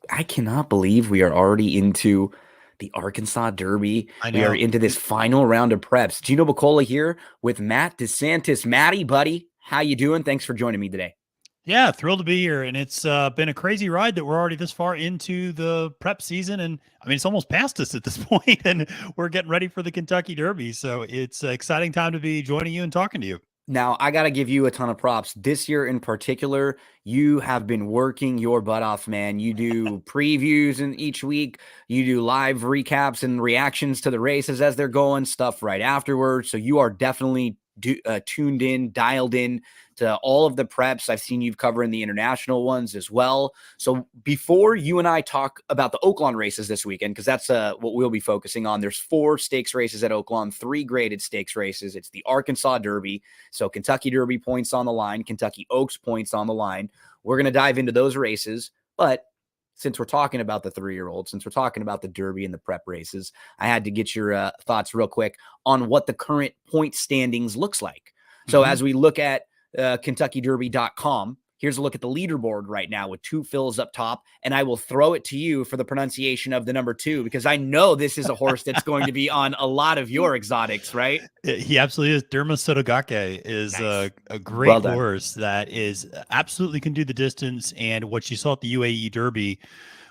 I cannot believe we are already into the Arkansas Derby. I We are know. into this final round of preps. Gino Bacola here with Matt DeSantis. Matty, buddy, how you doing? Thanks for joining me today. Yeah, thrilled to be here. And it's been a crazy ride that we're already this far into the prep season. And I mean, it's almost past us at this point, and we're getting ready for the Kentucky Derby. So it's an exciting time to be joining you and talking to you. Now, I got to give you a ton of props. This year in particular, you have been working your butt off, man. You do previews in each week, you do live recaps and reactions to the races as they're going, stuff right afterwards. So you are definitely tuned in, dialed in to all of the preps. I've seen you covering the international ones as well. So before you and I talk about the Oaklawn races this weekend, because that's what we'll be focusing on, there's 4 stakes races at Oaklawn, 3 graded stakes races. It's the Arkansas Derby. So Kentucky Derby points on the line, Kentucky Oaks points on the line. We're going to dive into those races. But since we're talking about the 3-year-old, since we're talking about the Derby and the prep races, I had to get your thoughts real quick on what the current point standings looks like. So as we look at KentuckyDerby.com, here's a look at the leaderboard right now with 2 fills up top, and I will throw it to you for the pronunciation of the number 2, because I know this is a horse that's going to be on a lot of your exotics, right? He absolutely is. Derma Sotogake is Nice. a great Well done. horse that is absolutely can do the distance. And what you saw at the UAE Derby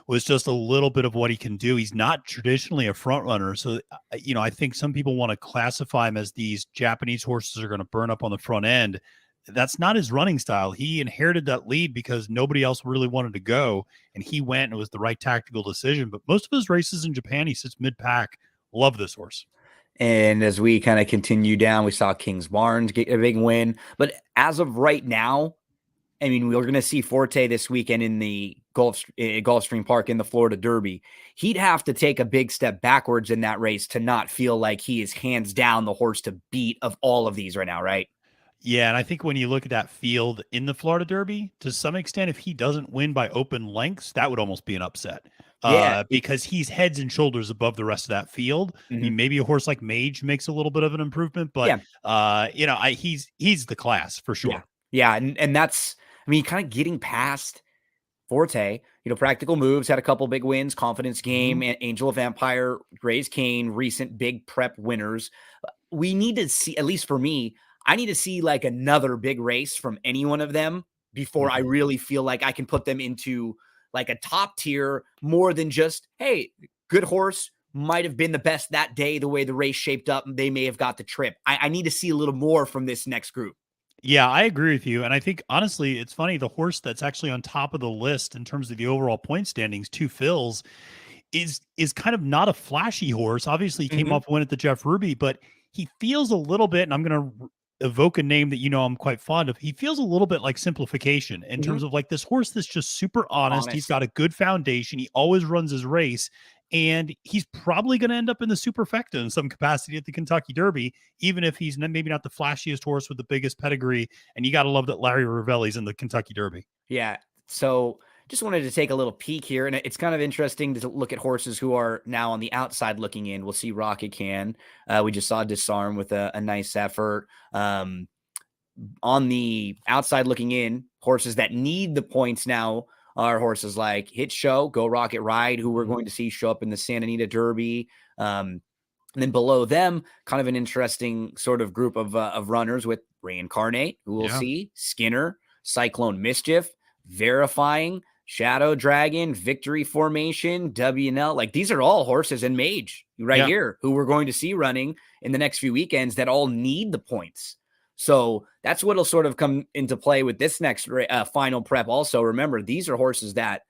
was just a little bit of what he can do. He's not traditionally a front runner. So, I think some people want to classify him as these Japanese horses are going to burn up on the front end. That's not his running style. He inherited that lead because nobody else really wanted to go, and he went, and it was the right tactical decision. But most of his races in Japan, he sits mid-pack. Love this horse. And as we kind of continue down, we saw Kings Barnes get a big win. But as of right now, I mean, we're going to see Forte this weekend in the Gulfstream Park in the Florida Derby. He'd have to take a big step backwards in that race to not feel like he is hands down the horse to beat of all of these right now, right? Yeah, and I think when you look at that field in the Florida Derby, to some extent, if he doesn't win by open lengths, that would almost be an upset. Yeah. Because he's heads and shoulders above the rest of that field. I mean, maybe a horse like Mage makes a little bit of an improvement, but Yeah. he's the class for Yeah. sure. Yeah. And that's, I mean, kind of getting past Forte, practical moves, had a couple big wins, Confidence Game, Mhm. Angel of Empire, Raise Cane, recent big prep winners. We need to see, at least for me, I need to see like another big race from any one of them before I Mhm. really feel like I can put them into like a top tier more than just, hey, good horse might have been the best that day, the way the race shaped up. They may have got the trip. I need to see a little more from this next group. Yeah, I agree with you. And I think honestly, it's funny, the horse that's actually on top of the list in terms of the overall point standings, 2 fills, is kind of not a flashy horse. Obviously, he came Mhm. off a win at the Jeff Ruby, but he feels a little bit, and I'm going to evoke a name that I'm quite fond of. He feels a little bit like Simplification in Mhm. terms of like this horse that's just super honest. He's Honest. got a good foundation. He always runs his race, and he's probably going to end up in the superfecta in some capacity at the Kentucky Derby, even if he's maybe not the flashiest horse with the biggest pedigree. And you got to love that Larry Ravelli's in the Kentucky Derby. Yeah. So just wanted to take a little peek here. And it's kind of interesting to look at horses who are now on the outside looking in. We'll see Rocket Can. We just saw Disarm with a nice effort. On the outside looking in, horses that need the points now are horses like Hit Show, Go Rocket Ride, who we're Mhm. going to see show up in the Santa Anita Derby. And then below them, kind of an interesting sort of group of runners with Reincarnate, who we'll Yeah. see, Skinner, Cyclone Mischief, Verifying, Shadow Dragon, Victory Formation, WNL. Like these are all horses and Mage right Yeah. here who we're going to see running in the next few weekends that all need the points. So that's what'll sort of come into play with this next final prep. Also, remember, these are horses that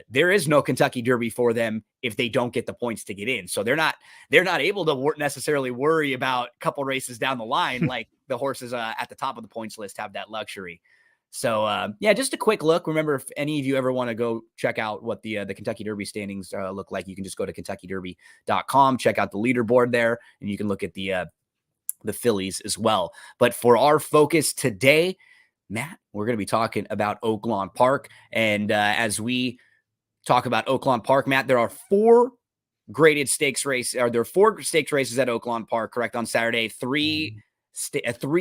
there is no Kentucky Derby for them if they don't get the points to get in. So they're not able to necessarily worry about a couple races down the line like the horses at the top of the points list have that luxury. So yeah, just a quick look. Remember, if any of you ever want to go check out what the Kentucky Derby standings look like, you can just go to KentuckyDerby.com, check out the leaderboard there, and you can look at the fillies as well. But for our focus today, Matt, we're going to be talking about Oaklawn Park. And as we talk about Oaklawn Park, Matt, there are 4 graded stakes race, or there are 4 stakes races at Oaklawn Park, correct, on Saturday. Three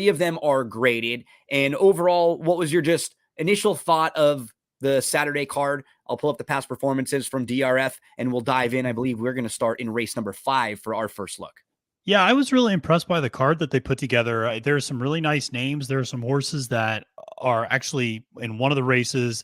of them are graded. And overall, what was your just initial thought of the Saturday card. I'll pull up the past performances from DRF, and we'll dive in. I believe we're going to start in race number 5 for our first look. Yeah, I was really impressed by the card that they put together. There are some really nice names. There are some horses that are actually in one of the races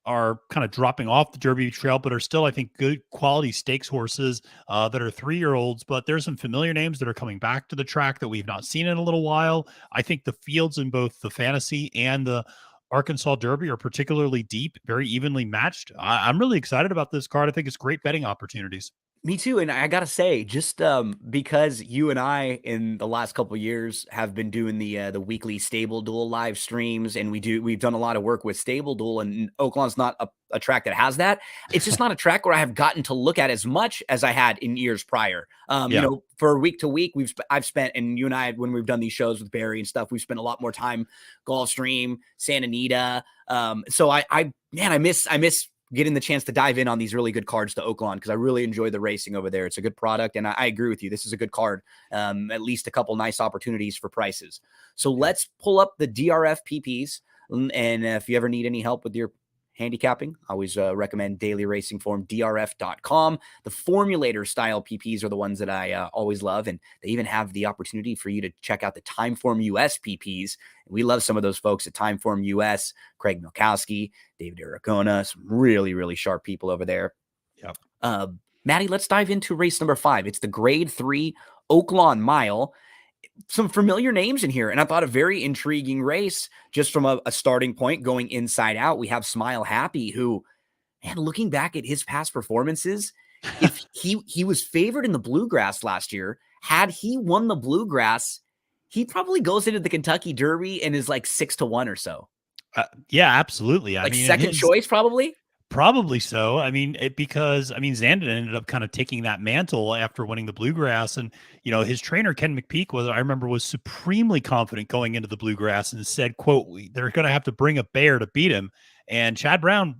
are kind of dropping off the Derby trail, but are still, I think, good quality stakes horses that are 3-year-olds. But there's some familiar names that are coming back to the track that we've not seen in a little while. I think the fields in both the Fantasy and the Arkansas Derby are particularly deep, very evenly matched. I'm really excited about this card. I think it's great betting opportunities. Me too. And I gotta say, just because you and I in the last couple of years have been doing the weekly Stable Duel live streams, and we've done a lot of work with Stable Duel, and Oaklawn's not a track that has that. It's just not a track where I have gotten to look at as much as I had in years prior. You know, for week to week, I've spent, and you and I, when we've done these shows with Barry and stuff, we've spent a lot more time Gulfstream, Santa Anita. So I miss getting the chance to dive in on these really good cards to Oaklawn, because I really enjoy the racing over there. It's a good product, and I agree with you. This is a good card. At least a couple nice opportunities for prices. So let's pull up the DRF PPs, and if you ever need any help with your handicapping, I always recommend Daily Racing Form, drf.com. The formulator style PPs are the ones that I always love, and they even have the opportunity for you to check out the Timeform US PPs. We love some of those folks at Timeform US, Craig Milkowski, David Aragona, some really, really sharp people over there. Yep. Maddie, let's dive into race number 5. It's the Grade 3 Oaklawn Mile. Some familiar names in here, and I thought a very intriguing race just from a starting point going inside out. We have Smile Happy, who, man, looking back at his past performances, if he was favored in the Bluegrass last year, had he won the Bluegrass, he probably goes into the Kentucky Derby and is like 6-1 or so. Yeah, absolutely. I mean, second choice, probably. Probably so. I mean, because Zandon ended up kind of taking that mantle after winning the Bluegrass, and his trainer Ken McPeak was supremely confident going into the Bluegrass and said, "quote They're going to have to bring a bear to beat him." And Chad Brown,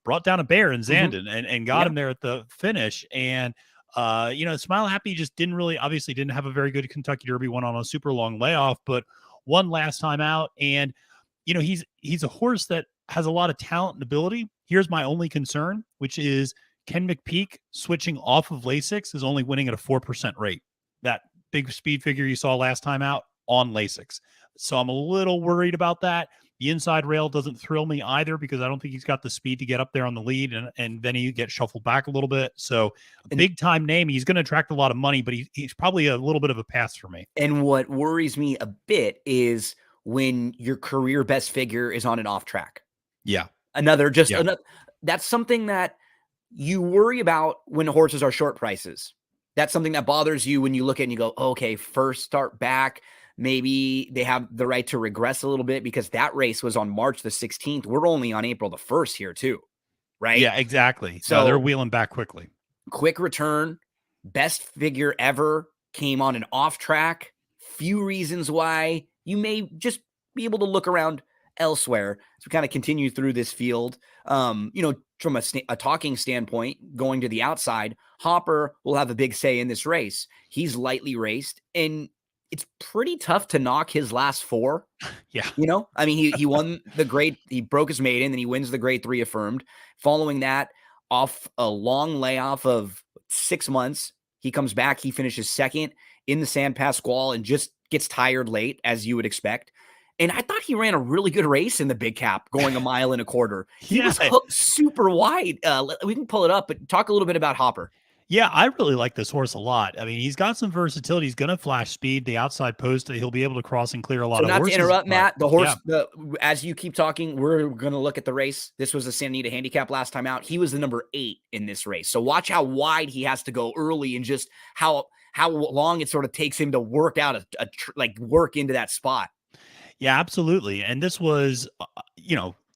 brought down a bear in Zandon and got him there at the finish. And Smile Happy just obviously didn't have a very good Kentucky Derby, went on a super long layoff, but won last time out. And he's a horse that has a lot of talent and ability. Here's my only concern, which is Ken McPeak switching off of Lasix is only winning at a 4% rate. That big speed figure you saw last time out on Lasix. So I'm a little worried about that. The inside rail doesn't thrill me either, because I don't think he's got the speed to get up there on the lead, and then he gets shuffled back a little bit. So a big time name. He's going to attract a lot of money, but he's probably a little bit of a pass for me. And what worries me a bit is when your career best figure is on an off track. Yeah. Another, that's something that you worry about when horses are short prices. That's something that bothers you when you look at it and you go, okay, first start back. Maybe they have the right to regress a little bit, because that race was on March the 16th. We're only on April the 1st here too, right? Yeah, exactly. So they're wheeling back quickly. Quick return, best figure ever, came on an off track. Few reasons why you may just be able to look around elsewhere as we kind of continue through this field. From a talking standpoint, going to the outside, Hopper will have a big say in this race. He's lightly raced, and it's pretty tough to knock his last 4. Yeah. He won the grade, he broke his maiden, then he wins the Grade 3 affirmed. Following that, off a long layoff of 6 months, he comes back, he finishes second in the Sand Pass Squall and just gets tired late, as you would expect. And I thought he ran a really good race in the Big Cap, going 1.25 miles. He was hooked super wide. We can pull it up, but talk a little bit about Hopper. Yeah, I really like this horse a lot. I mean, he's got some versatility. He's going to flash speed. The outside post, he'll be able to cross and clear a lot of horses. Not to interrupt, Matt, the horse, as you keep talking, we're going to look at the race. This was the Santa Anita handicap last time out. He was the number 8 in this race. So watch how wide he has to go early, and just how long it sort of takes him to work out work into that spot. Yeah, absolutely. And this was,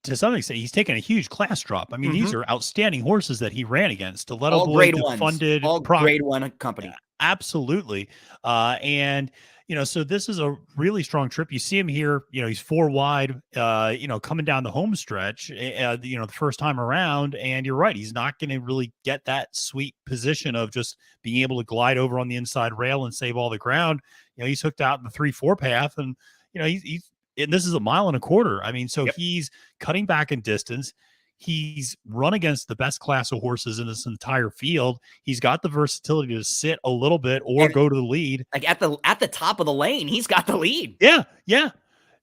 to some extent, he's taken a huge class drop. I mean, these are outstanding horses that he ran against. Stiletto Boy, funded, all Grade 1 company. Absolutely. So this is a really strong trip. You see him here, he's 4 wide, coming down the home stretch, the first time around. And you're right. He's not going to really get that sweet position of just being able to glide over on the inside rail and save all the ground. He's hooked out in the 3-4 path, and, and this is 1.25 miles. I mean, so he's cutting back in distance. He's run against the best class of horses in this entire field. He's got the versatility to sit a little bit or And go to the lead. like at the top of the lane, he's got the lead. Yeah, yeah.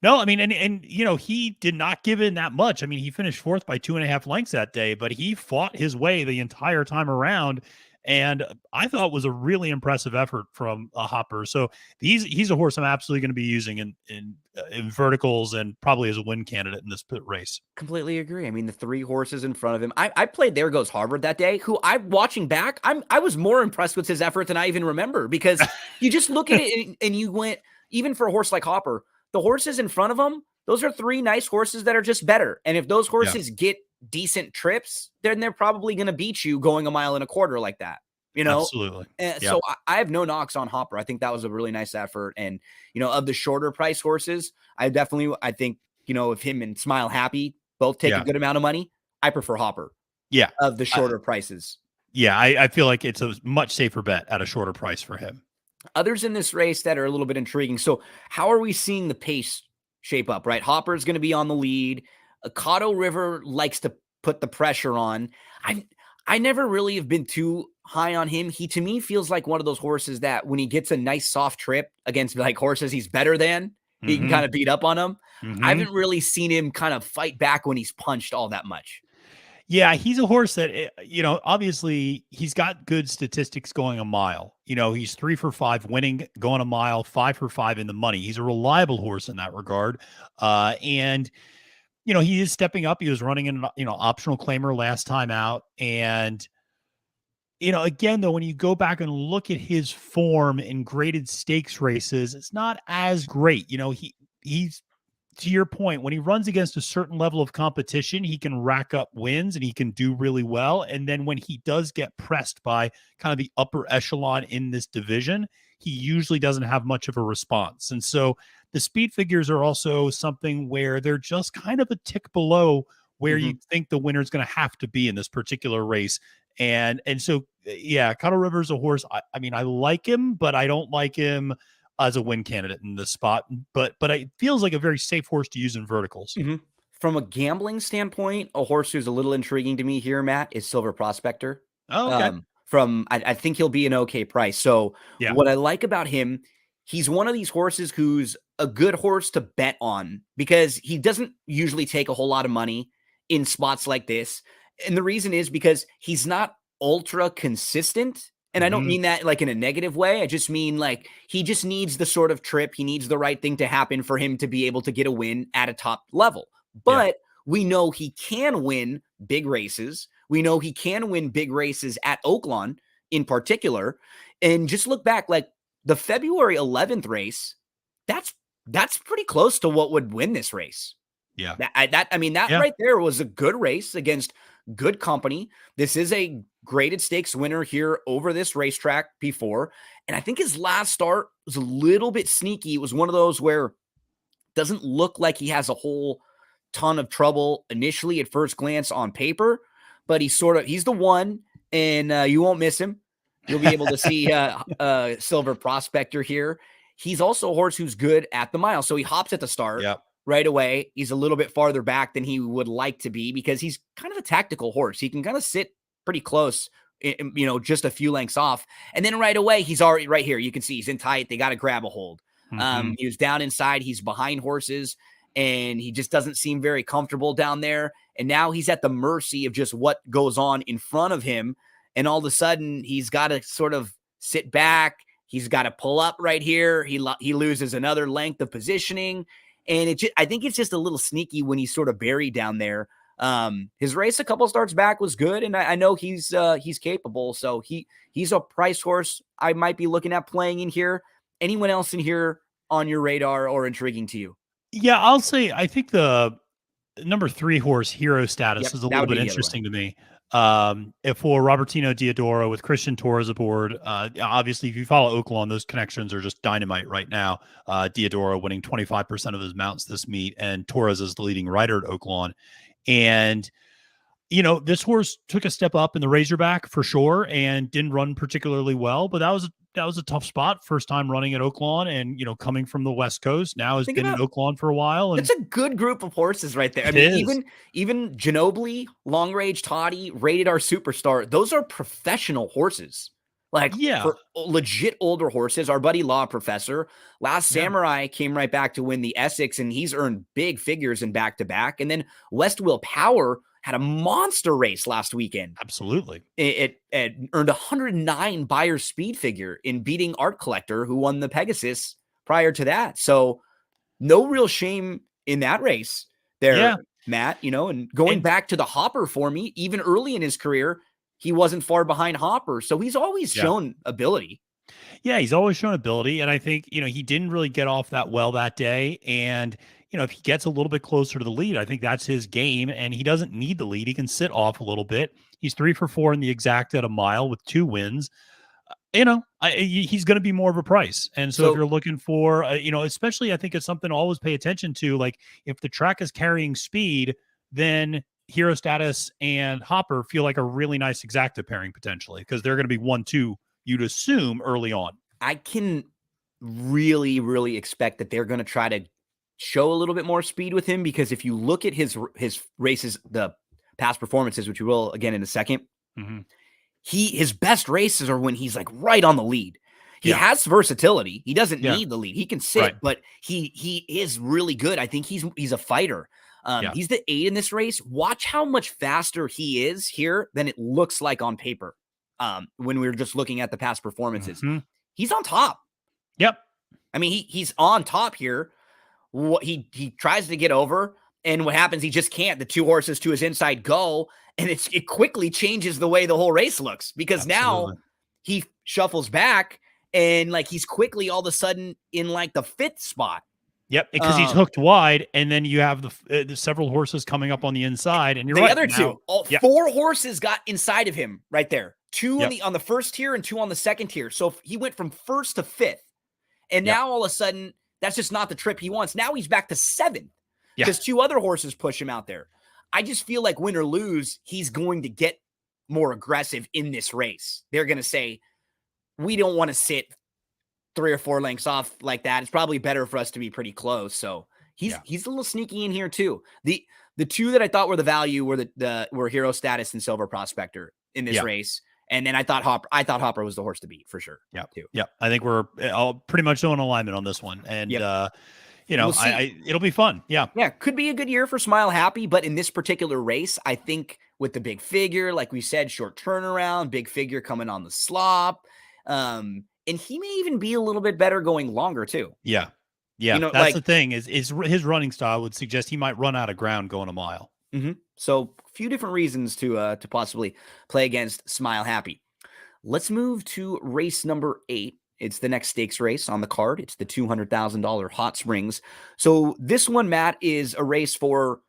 No, I mean, and he did not give in that much. I mean, he finished fourth by 2.5 lengths that day, but he fought his way the entire time around, and I thought was a really impressive effort from a Hopper. So he's a horse I'm absolutely going to be using in verticals and probably as a win candidate in this pit race. Completely agree. I mean, the 3 horses in front of him. I played There Goes Harvard that day, who I'm watching back. I was more impressed with his effort than I even remember, because you just look at it and you went, even for a horse like Hopper, the horses in front of him, those are 3 nice horses that are just better. And if those horses get decent trips, then they're probably going to beat you going 1.25 miles like that. Absolutely. So I have no knocks on Hopper. I think that was a really nice effort. And, of the shorter price horses, I think, if him and Smile Happy both take a good amount of money, I prefer Hopper. Yeah. Of the shorter prices. Yeah. I feel like it's a much safer bet at a shorter price for him. Others in this race that are a little bit intriguing. So how are we seeing the pace shape up, right? Hopper's going to be on the lead. Caddo River likes to put the pressure on. I never really have been too high on him. He, to me, feels like one of those horses that when he gets a nice soft trip against like horses he's better than, he can kind of beat up on them. I haven't really seen him kind of fight back when he's punched all that much. Yeah, he's a horse that, obviously he's got good statistics going a mile. He's 3 for 5 winning, going a mile, 5 for 5 in the money. He's a reliable horse in that regard. And he is stepping up. He was running in, optional claimer last time out. And, again, though, when you go back and look at his form in graded stakes races, it's not as great. He's, to your point, when he runs against a certain level of competition, he can rack up wins and he can do really well. And then when he does get pressed by kind of the upper echelon in this division, he usually doesn't have much of a response. And so the speed figures are also something where they're just kind of a tick below where you think the winner is going to have to be in this particular race. And so, yeah, Caddo River is a horse. I mean, I like him, but I don't like him as a win candidate in this spot, but it feels like a very safe horse to use in verticals. From a gambling standpoint, a horse who's a little intriguing to me here, Matt, is Silver Prospector. Oh, okay. I think he'll be an okay price. So what I like about him, he's one of these horses who's a good horse to bet on because he doesn't usually take a whole lot of money in spots like this. And the reason is because he's not ultra consistent. And I don't mean that like in a negative way. I just mean like he just needs the sort of trip. He needs the right thing to happen for him to be able to get a win at a top level. But we know he can win big races. We know he can win big races at Oaklawn in particular. And just look back, like the February 11th race, that's pretty close to what would win this race. Yeah. That right there was a good race against good company. This is a graded stakes winner here over this racetrack before. And I think his last start was a little bit sneaky. It was one of those where it doesn't look like he has a whole ton of trouble initially at first glance on paper, but he's the one, and you won't miss him. You'll be able to see Silver Prospector here. He's also a horse who's good at the mile. So he hops at the start. Right away. He's a little bit farther back than he would like to be because he's kind of a tactical horse. He can kind of sit pretty close, just a few lengths off. And then right away, he's already right here. You can see he's in tight. They got to grab a hold. He was down inside. He's behind horses and he just doesn't seem very comfortable down there. And now he's at the mercy of just what goes on in front of him. And all of a sudden he's got to sort of sit back. He's got to pull up right here. He loses another length of positioning. And I think it's just a little sneaky when he's sort of buried down there. His race a couple starts back was good, and I know he's capable. So he's a price horse I might be looking at playing in here. Anyone else in here on your radar or intriguing to you? Yeah, I'll say I think the number 3 horse, Hero Status, is a little bit interesting to me. If for Robertino Diodoro with Christian Torres aboard, obviously if you follow Oaklawn, those connections are just dynamite right now. Diodoro winning 25% of his mounts this meet, and Torres is the leading rider at Oaklawn. And This horse took a step up in the Razorback for sure and didn't run particularly well, but that was a tough spot. First time running at Oaklawn and, coming from the West Coast, now has Think been at about Oaklawn for a while. And That's a good group of horses right there. I it mean, is. even Ginobili, Long Range Toddy, Rated R Superstar, those are professional horses. Like Yeah. for legit older horses. Our buddy Law Professor, Last Yeah. Samurai came right back to win the Essex, and he's earned big figures in back-to-back. And then West Will Power had a monster race last weekend. Absolutely. It earned 109 Buyer speed figure in beating Art Collector, who won the Pegasus prior to that. So no real shame in that race there, Yeah. Matt, and going back to the Hopper for me, even early in his career, he wasn't far behind Hopper. So he's always shown ability. Yeah, he's always shown ability. And I think, he didn't really get off that well that day. And, if he gets a little bit closer to the lead, I think that's his game. And he doesn't need the lead. He can sit off a little bit. He's 3 for 4 in the exact at a mile with 2 wins. He's going to be more of a price. And so if you're looking for, especially I think it's something to always pay attention to. Like if the track is carrying speed, then Hero Status and Hopper feel like a really nice exacta pairing potentially because they're going to be 1-2, you'd assume early on. I can really, really expect that they're going to try to show a little bit more speed with him because if you look at his races, the past performances, which we will again in a second, his best races are when he's like right on the lead. He has versatility. He doesn't need the lead. He can sit, but he is really good. I think he's a fighter. He's the 8 in this race. Watch how much faster he is here than it looks like on paper. When we were just looking at the past performances, he's on top. Yep. I mean, he's on top here. He tries to get over, and what happens? He just can't. The 2 horses to his inside go, and it quickly changes the way the whole race looks because now he shuffles back, and like he's quickly all of a sudden in like the 5th spot. Yep, because he's hooked wide, and then you have the several horses coming up on the inside, and you're the other 2. 4 horses got inside of him right there. 2 on the first tier and 2 on the second tier. So he went from 1st to 5th, and now all of a sudden that's just not the trip he wants. Now he's back to 7th because 2 other horses push him out there. I just feel like win or lose, he's going to get more aggressive in this race. They're going to say, we don't want to sit 3 or 4 lengths off like that. It's probably better for us to be pretty close. So he's a little sneaky in here too. The 2 that I thought were the value were Hero Status and Silver Prospector in this race. And then I thought Hopper was the horse to beat for sure. Yeah. Too. Yeah. I think we're all pretty much in alignment on this one. And, it'll be fun. Yeah. Yeah. Could be a good year for Smile Happy, but in this particular race, I think with the big figure, like we said, short turnaround, big figure coming on the slop. And he may even be a little bit better going longer too. Yeah. Yeah. That's the thing is his running style would suggest he might run out of ground going a mile. So a few different reasons to possibly play against Smile Happy. Let's move to race number 8. It's the next stakes race on the card. It's the $200,000 Hot Springs. So this one, Matt, is a race for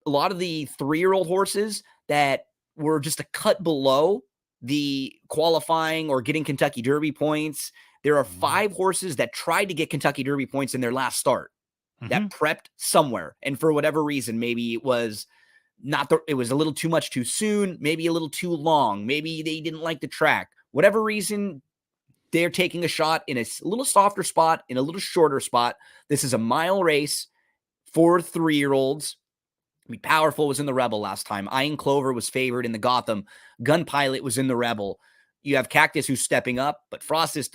a lot of the 3-year-old horses that were just a cut below the qualifying or getting Kentucky Derby points. There are 5 horses that tried to get Kentucky Derby points in their last start that prepped somewhere. And for whatever reason, maybe it was it was a little too much too soon, maybe a little too long, maybe they didn't like the track. Whatever reason, they're taking a shot in a little softer spot, in a little shorter spot. This is a mile race for 3-year-olds. I mean, Powerful was in the Rebel last time. Iron Clover was favored in the Gotham. Gun Pilot was in the Rebel. You have Cactus who's stepping up, but Frosted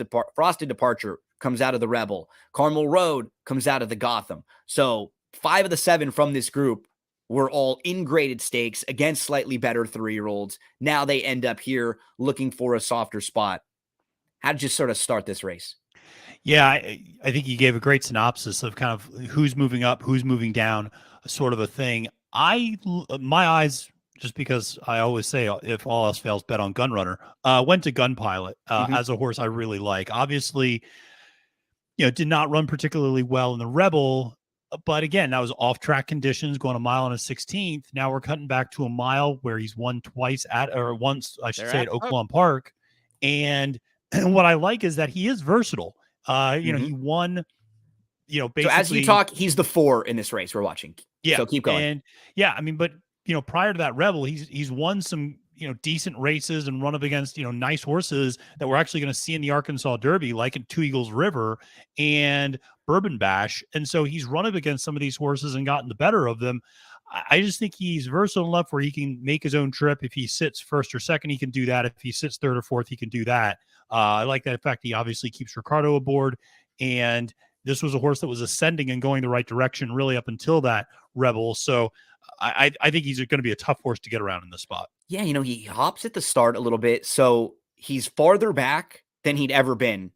Departure comes out of the Rebel. Carmel Road comes out of the Gotham. So 5 of the 7 from this group were all in graded stakes against slightly better 3-year-olds. Now they end up here looking for a softer spot. How did you sort of start this race? Yeah, I think you gave a great synopsis of kind of who's moving up, who's moving down, sort of a thing. My eyes, just because I always say if all else fails, bet on Gun Runner, went to Gun Pilot as a horse I really like. Obviously, did not run particularly well in the Rebel. But again, that was off-track conditions, going a mile and a 16th. Now we're cutting back to a mile where he's won once, I should say, at Oaklawn Park. And what I like is that he is versatile. He won, basically. So as you talk, he's the 4 in this race we're watching. Yeah. So keep going. And yeah, I mean, but prior to that Rebel, he's won some, decent races and run up against, nice horses that we're actually going to see in the Arkansas Derby, like in Two Eagles River and Bourbon Bash. And so he's run up against some of these horses and gotten the better of them. I just think he's versatile enough where he can make his own trip. If he sits first or second, he can do that. If he sits third or fourth, he can do that. I like that fact he obviously keeps Ricardo aboard. And this was a horse that was ascending and going the right direction really up until that Rebel. So I think he's going to be a tough horse to get around in this spot. Yeah, he hops at the start a little bit. So he's farther back than he'd ever been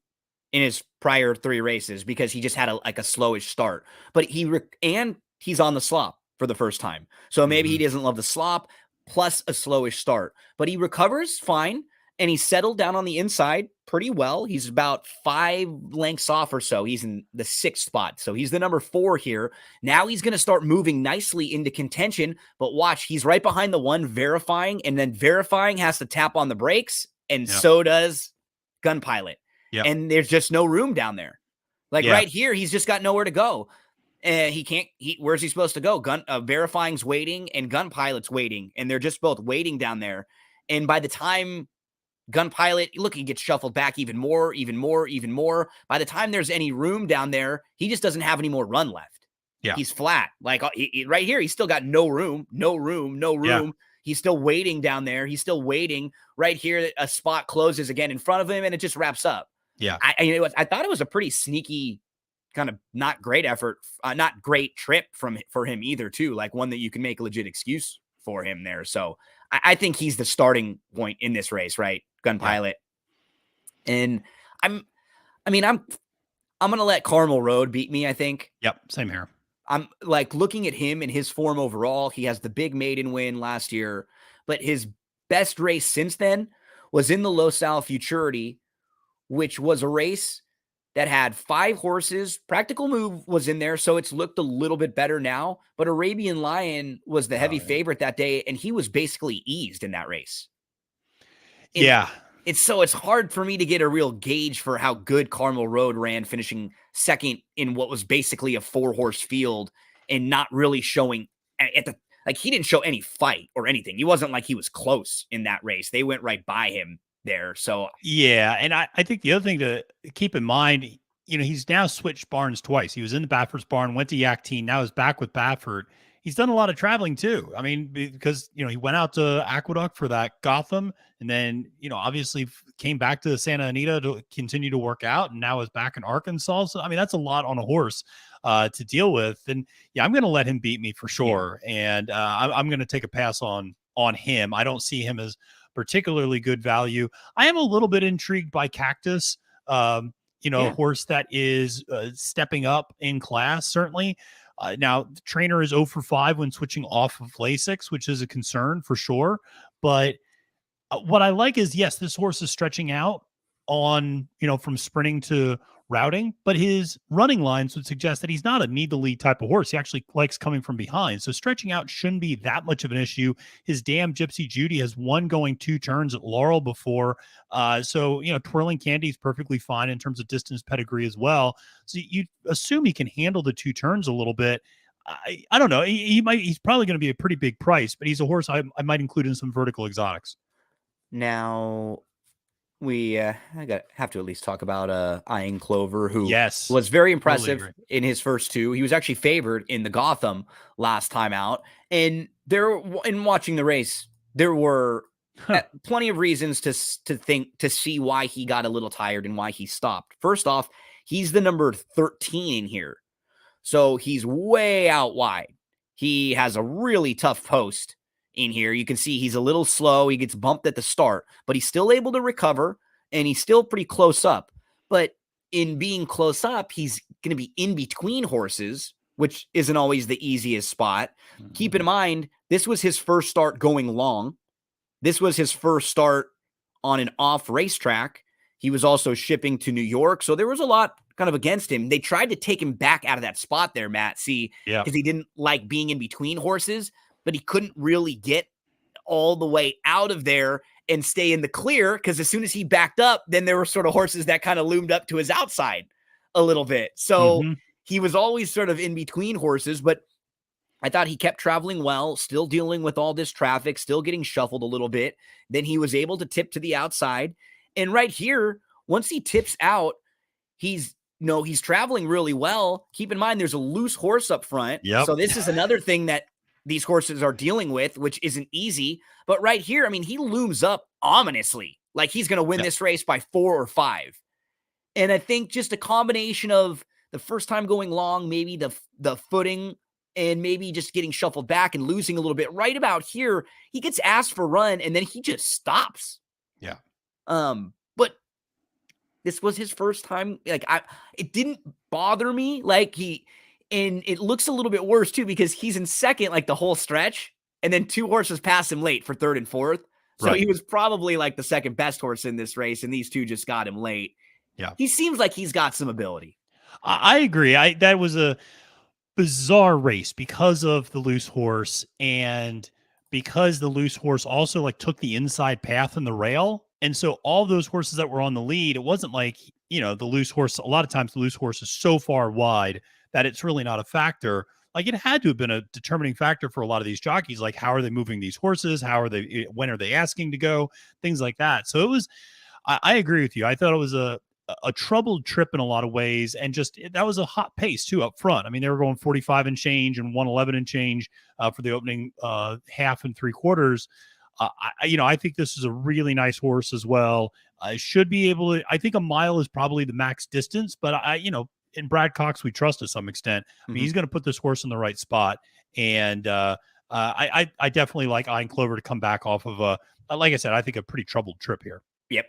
in his prior 3 races because he just had a slowish start. But he's on the slop for the first time. So maybe he doesn't love the slop plus a slowish start. But he recovers fine, and he's settled down on the inside pretty well. He's about 5 lengths off or so. He's in the 6th spot. So he's the number 4 here. Now he's going to start moving nicely into contention. But watch, he's right behind the 1 Verifying, and then Verifying has to tap on the brakes, and so does Gun Pilot. Yep. And there's just no room down there. Right here, he's just got nowhere to go. He can't. Where's he supposed to go? Verifying's waiting, and Gun Pilot's waiting, and they're just both waiting down there. And by the time Gun Pilot, look, he gets shuffled back even more. By the time there's any room down there, he just doesn't have any more run left. Yeah, he's flat. Right here, he's still got no room. Yeah. He's still waiting down there. He's still waiting right here. A spot closes again in front of him, and it just wraps up. Yeah, I thought it was a pretty sneaky, kind of not great effort, not great trip for him either, too. Like one that you can make a legit excuse for him there. So I think he's the starting point in this race, right? Gun Pilot. And I'm gonna let Carmel Road beat me, I think. Yep, same here. I'm looking at him and his form overall. He has the big maiden win last year, but his best race since then was in the Los Al Futurity, which was a race that had 5 horses. Practical Move was in there, so it's looked a little bit better now. But Arabian Lion was the heavy favorite that day, and he was basically eased in that race. It's hard for me to get a real gauge for how good Carmel Road ran, finishing second in what was basically a 4-horse field and not really showing he didn't show any fight or anything. He wasn't like he was close in that race. They went right by him there. So and I think the other thing to keep in mind, he's now switched barns twice. He was in the Baffert's barn, went to Yak-Teen, now is back with Baffert. He's done a lot of traveling too. I mean, because, he went out to Aqueduct for that Gotham, and then, obviously came back to Santa Anita to continue to work out, and now is back in Arkansas. So, I mean, that's a lot on a horse to deal with. And I'm going to let him beat me for sure. And I'm going to take a pass on him. I don't see him as particularly good value. I am a little bit intrigued by Cactus, a horse that is stepping up in class, certainly. Now, the trainer is 0 for 5 when switching off of Lasix, which is a concern for sure. But what I like is, yes, this horse is stretching out on, from sprinting to routing, but his running lines would suggest that he's not a need the lead type of horse. He actually likes coming from behind. So stretching out shouldn't be that much of an issue. His damn Gypsy Judy has won going 2 turns at Laurel before. So, Twirling Candy is perfectly fine in terms of distance pedigree as well. So you assume he can handle the 2 turns a little bit. I don't know. He's probably going to be a pretty big price, but he's a horse I might include in some vertical exotics. Now, we have to at least talk about Eyeing Clover, who was very impressive in his first 2. He was actually favored in the Gotham last time out. And in watching the race, there were plenty of reasons to see why he got a little tired and why he stopped. First off, he's the number 13 in here. So he's way out wide. He has a really tough post in here. You can see he's a little slow. He gets bumped at the start, but he's still able to recover, and he's still pretty close up. But in being close up, he's going to be in between horses, which isn't always the easiest spot. Mm-hmm. Keep in mind, this was his first start going long. This was his first start on an off racetrack. He was also shipping to New York, so there was a lot kind of against him. They tried to take him back out of that spot there, Matt, because he didn't like being in between horses, but he couldn't really get all the way out of there and stay in the clear, because as soon as he backed up, then there were sort of horses that kind of loomed up to his outside a little bit. So he was always sort of in between horses, but I thought he kept traveling well, still dealing with all this traffic, still getting shuffled a little bit. Then he was able to tip to the outside. And right here, once he tips out, he's traveling really well. Keep in mind, there's a loose horse up front. Yep. So this is another thing that these horses are dealing with, which isn't easy. But right here, I mean, he looms up ominously, like he's going to win this race by 4 or 5. And I think just a combination of the first time going long, maybe the footing, and maybe just getting shuffled back and losing a little bit. Right about here, he gets asked for run, and then he just stops. Yeah. But this was his first time. Like, it didn't bother me. And it looks a little bit worse too, because he's in second, like the whole stretch, and then 2 horses pass him late for 3rd and 4th. So he was probably like the second best horse in this race, and these 2 just got him late. Yeah. He seems like he's got some ability. I agree. That was a bizarre race because of the loose horse, and because the loose horse also like took the inside path in the rail. And so all those horses that were on the lead, it wasn't like, the loose horse, a lot of times the loose horse is so far wide that it's really not a factor. Like, it had to have been a determining factor for a lot of these jockeys. Like, how are they moving these horses? When are they asking to go? Things like that. So it was, I agree with you. I thought it was a troubled trip in a lot of ways, and just that was a hot pace too up front. I mean, they were going 45 and change and 111 and change for the opening half and 3/4. I think this is a really nice horse as well. I should be able to. I think a mile is probably the max distance, but in Brad Cox we trust to some extent. I mean, he's going to put this horse in the right spot, and I definitely like Iron Clover to come back off of like I said, I think a pretty troubled trip here. Yep.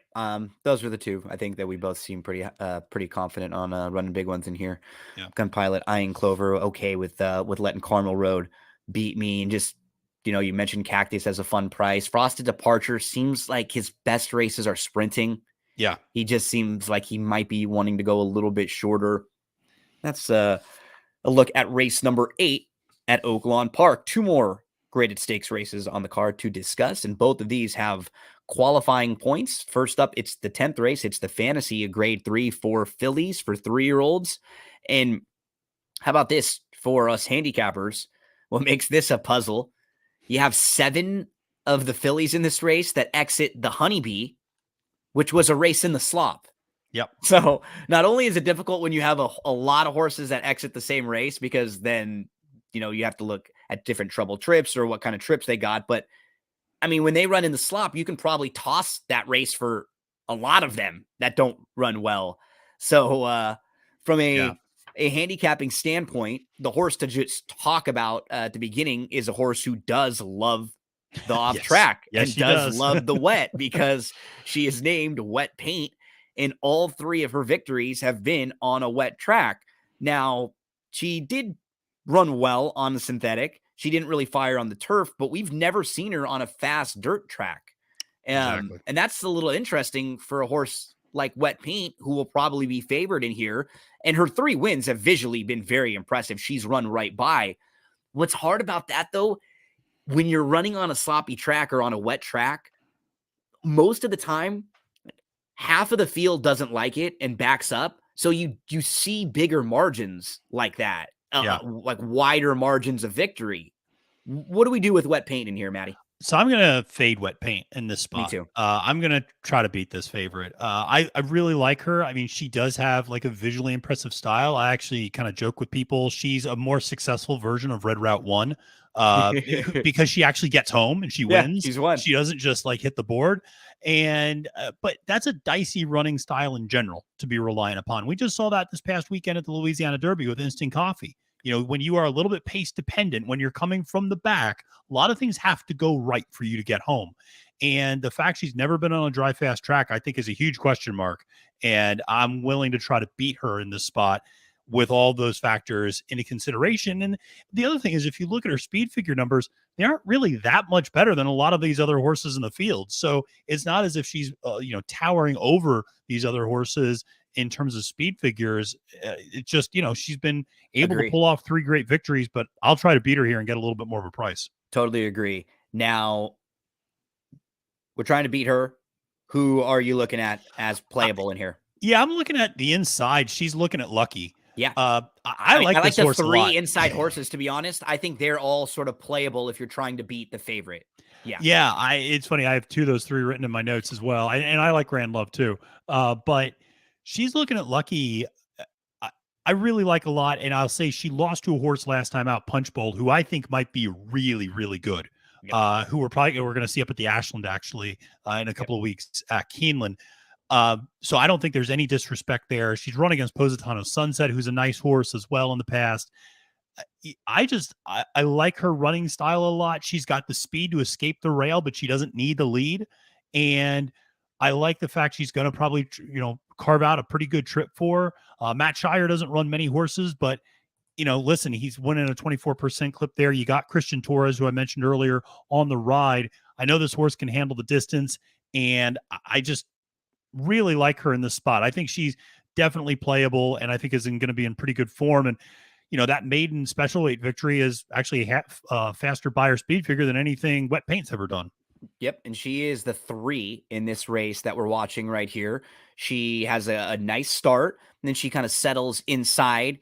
Those were the 2. I think that we both seem pretty confident on running big ones in here. Yeah. Gun Pilot, Iron Clover, okay with letting Carmel Road beat me, and just you mentioned Cactus as a fun price. Frosted Departure seems like his best races are sprinting. Yeah. He just seems like he might be wanting to go a little bit shorter. That's a look at race number 8 at Oaklawn Park. 2 more graded stakes races on the card to discuss, and both of these have qualifying points. First up, it's the 10th race. It's the Fantasy, a grade 3 for fillies for 3-year-olds. And how about this for us handicappers? What makes this a puzzle? You have 7 of the fillies in this race that exit the Honeybee, which was a race in the slop. Yep. So not only is it difficult when you have a lot of horses that exit the same race, because then, you have to look at different trouble trips or what kind of trips they got. But I mean, when they run in the slop, you can probably toss that race for a lot of them that don't run well. So from a handicapping standpoint, the horse to just talk about at the beginning is a horse who does love the off track and does love the wet, because she is named Wet Paint, and all 3 of her victories have been on a wet track. Now, she did run well on the synthetic. She didn't really fire on the turf, but we've never seen her on a fast dirt track. And that's a little interesting for a horse like Wet Paint, who will probably be favored in here. And her 3 wins have visually been very impressive. She's run right by. What's hard about that, though, when you're running on a sloppy track or on a wet track, most of the time, half of the field doesn't like it and backs up. So you see bigger margins like that. Like wider margins of victory. What do we do with Wet Paint in here, Maddie? So I'm going to fade Wet Paint in this spot. Me too. I'm going to try to beat this favorite. I really like her. I mean, she does have like a visually impressive style. I actually kind of joke with people. She's a more successful version of Red Route 1 because she actually gets home and she wins. She's won. She doesn't just like hit the board. And but that's a dicey running style in general to be reliant upon. We just saw that this past weekend at the Louisiana Derby with Instant Coffee. When you are a little bit pace dependent, when you're coming from the back, a lot of things have to go right for you to get home. And the fact she's never been on a dry, fast track, I think, is a huge question mark. And I'm willing to try to beat her in this spot with all those factors into consideration. And the other thing is, if you look at her speed figure numbers, they aren't really that much better than a lot of these other horses in the field. So it's not as if she's, towering over these other horses in terms of speed figures. It's just, she's been able to pull off 3 great victories, but I'll try to beat her here and get a little bit more of a price. Totally agree. Now, we're trying to beat her. Who are you looking at as playable in here? Yeah, I'm looking at the inside. She's looking at Lucky. Yeah. I like I like this the horse a three lot. inside horses, to be honest. I think they're all sort of playable if you're trying to beat the favorite. Yeah. Yeah, it's funny. I have two of those three written in my notes as well, and I like Grand Love too. But she's looking at Lucky. I, I really like a lot, and I'll say she lost to a horse last time out, Punch Bowl, who I think might be really, really good. Yep. Who we're going to see up at the Ashland actually in a Yep. couple of weeks at Keeneland. So I don't think there's any disrespect there. She's run against Positano Sunset, who's a nice horse as well in the past. I like her running style a lot. She's got the speed to escape the rail, but she doesn't need the lead. And I like the fact she's going to probably, carve out a pretty good trip for her. Matt Shire doesn't run many horses, but listen, he's winning a 24% clip there. You got Christian Torres, who I mentioned earlier, on the ride. I know this horse can handle the distance, and I just really like her in this spot. I think she's definitely playable, and I think is going to be in pretty good form. And that maiden special weight victory is actually a faster buyer speed figure than anything Wet Paint's ever done. Yep. And she is the 3 in this race that we're watching right here. She has a nice start, and then she kind of settles inside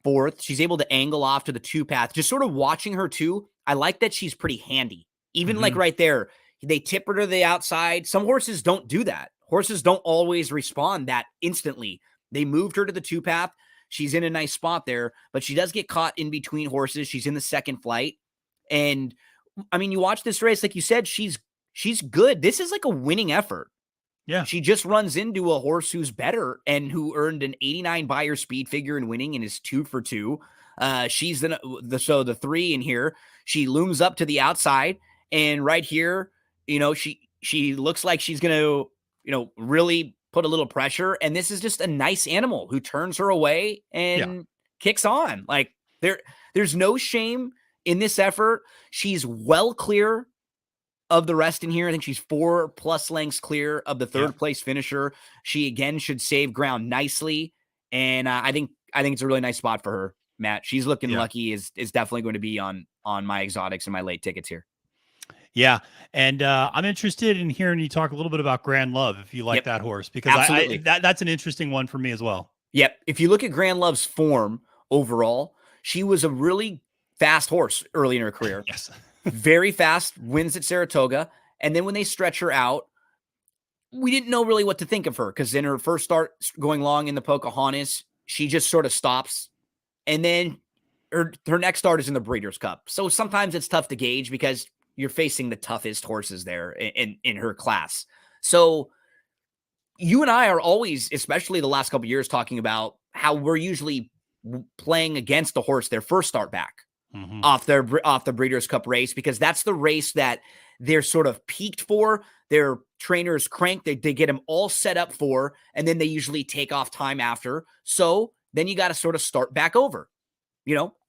4th. She's able to angle off to the 2 path. Just sort of watching her too. I like that she's pretty handy. Even like right there, they tip her to the outside. Some horses don't do that. Horses don't always respond that instantly. They moved her to the 2 path. She's in a nice spot there, but she does get caught in between horses. She's in the second flight. And I mean, you watch this race, like you said, she's good. This is like a winning effort. Yeah. She just runs into a horse who's better and who earned an 89 buyer speed figure in winning and is 2 for 2. She's the 3 in here. She looms up to the outside, and right here, she looks like she's going to, really put a little pressure. And this is just a nice animal who turns her away and kicks on. Like there's no shame in this effort. She's well clear of the rest in here. I think she's 4+ lengths clear of the 3rd place finisher. She again should save ground nicely. And I think it's a really nice spot for her, Matt. She's looking lucky is definitely going to be on my exotics and my late tickets here. Yeah. And I'm interested in hearing you talk a little bit about Grand Love, if you like that horse, because that's an interesting one for me as well. Yep. If you look at Grand Love's form overall, she was a really fast horse early in her career. Yes. Very fast, wins at Saratoga. And then when they stretch her out, we didn't know really what to think of her because in her first start going long in the Pocahontas, she just sort of stops. And then her next start is in the Breeders' Cup. So sometimes it's tough to gauge because you're facing the toughest horses there in her class. So you and I are always, especially the last couple of years, talking about how we're usually playing against the horse their first start back off the Breeders' Cup race, because that's the race that they're sort of peaked for. Their trainers crank, they get them all set up for, and then they usually take off time after. So then you got to sort of start back over.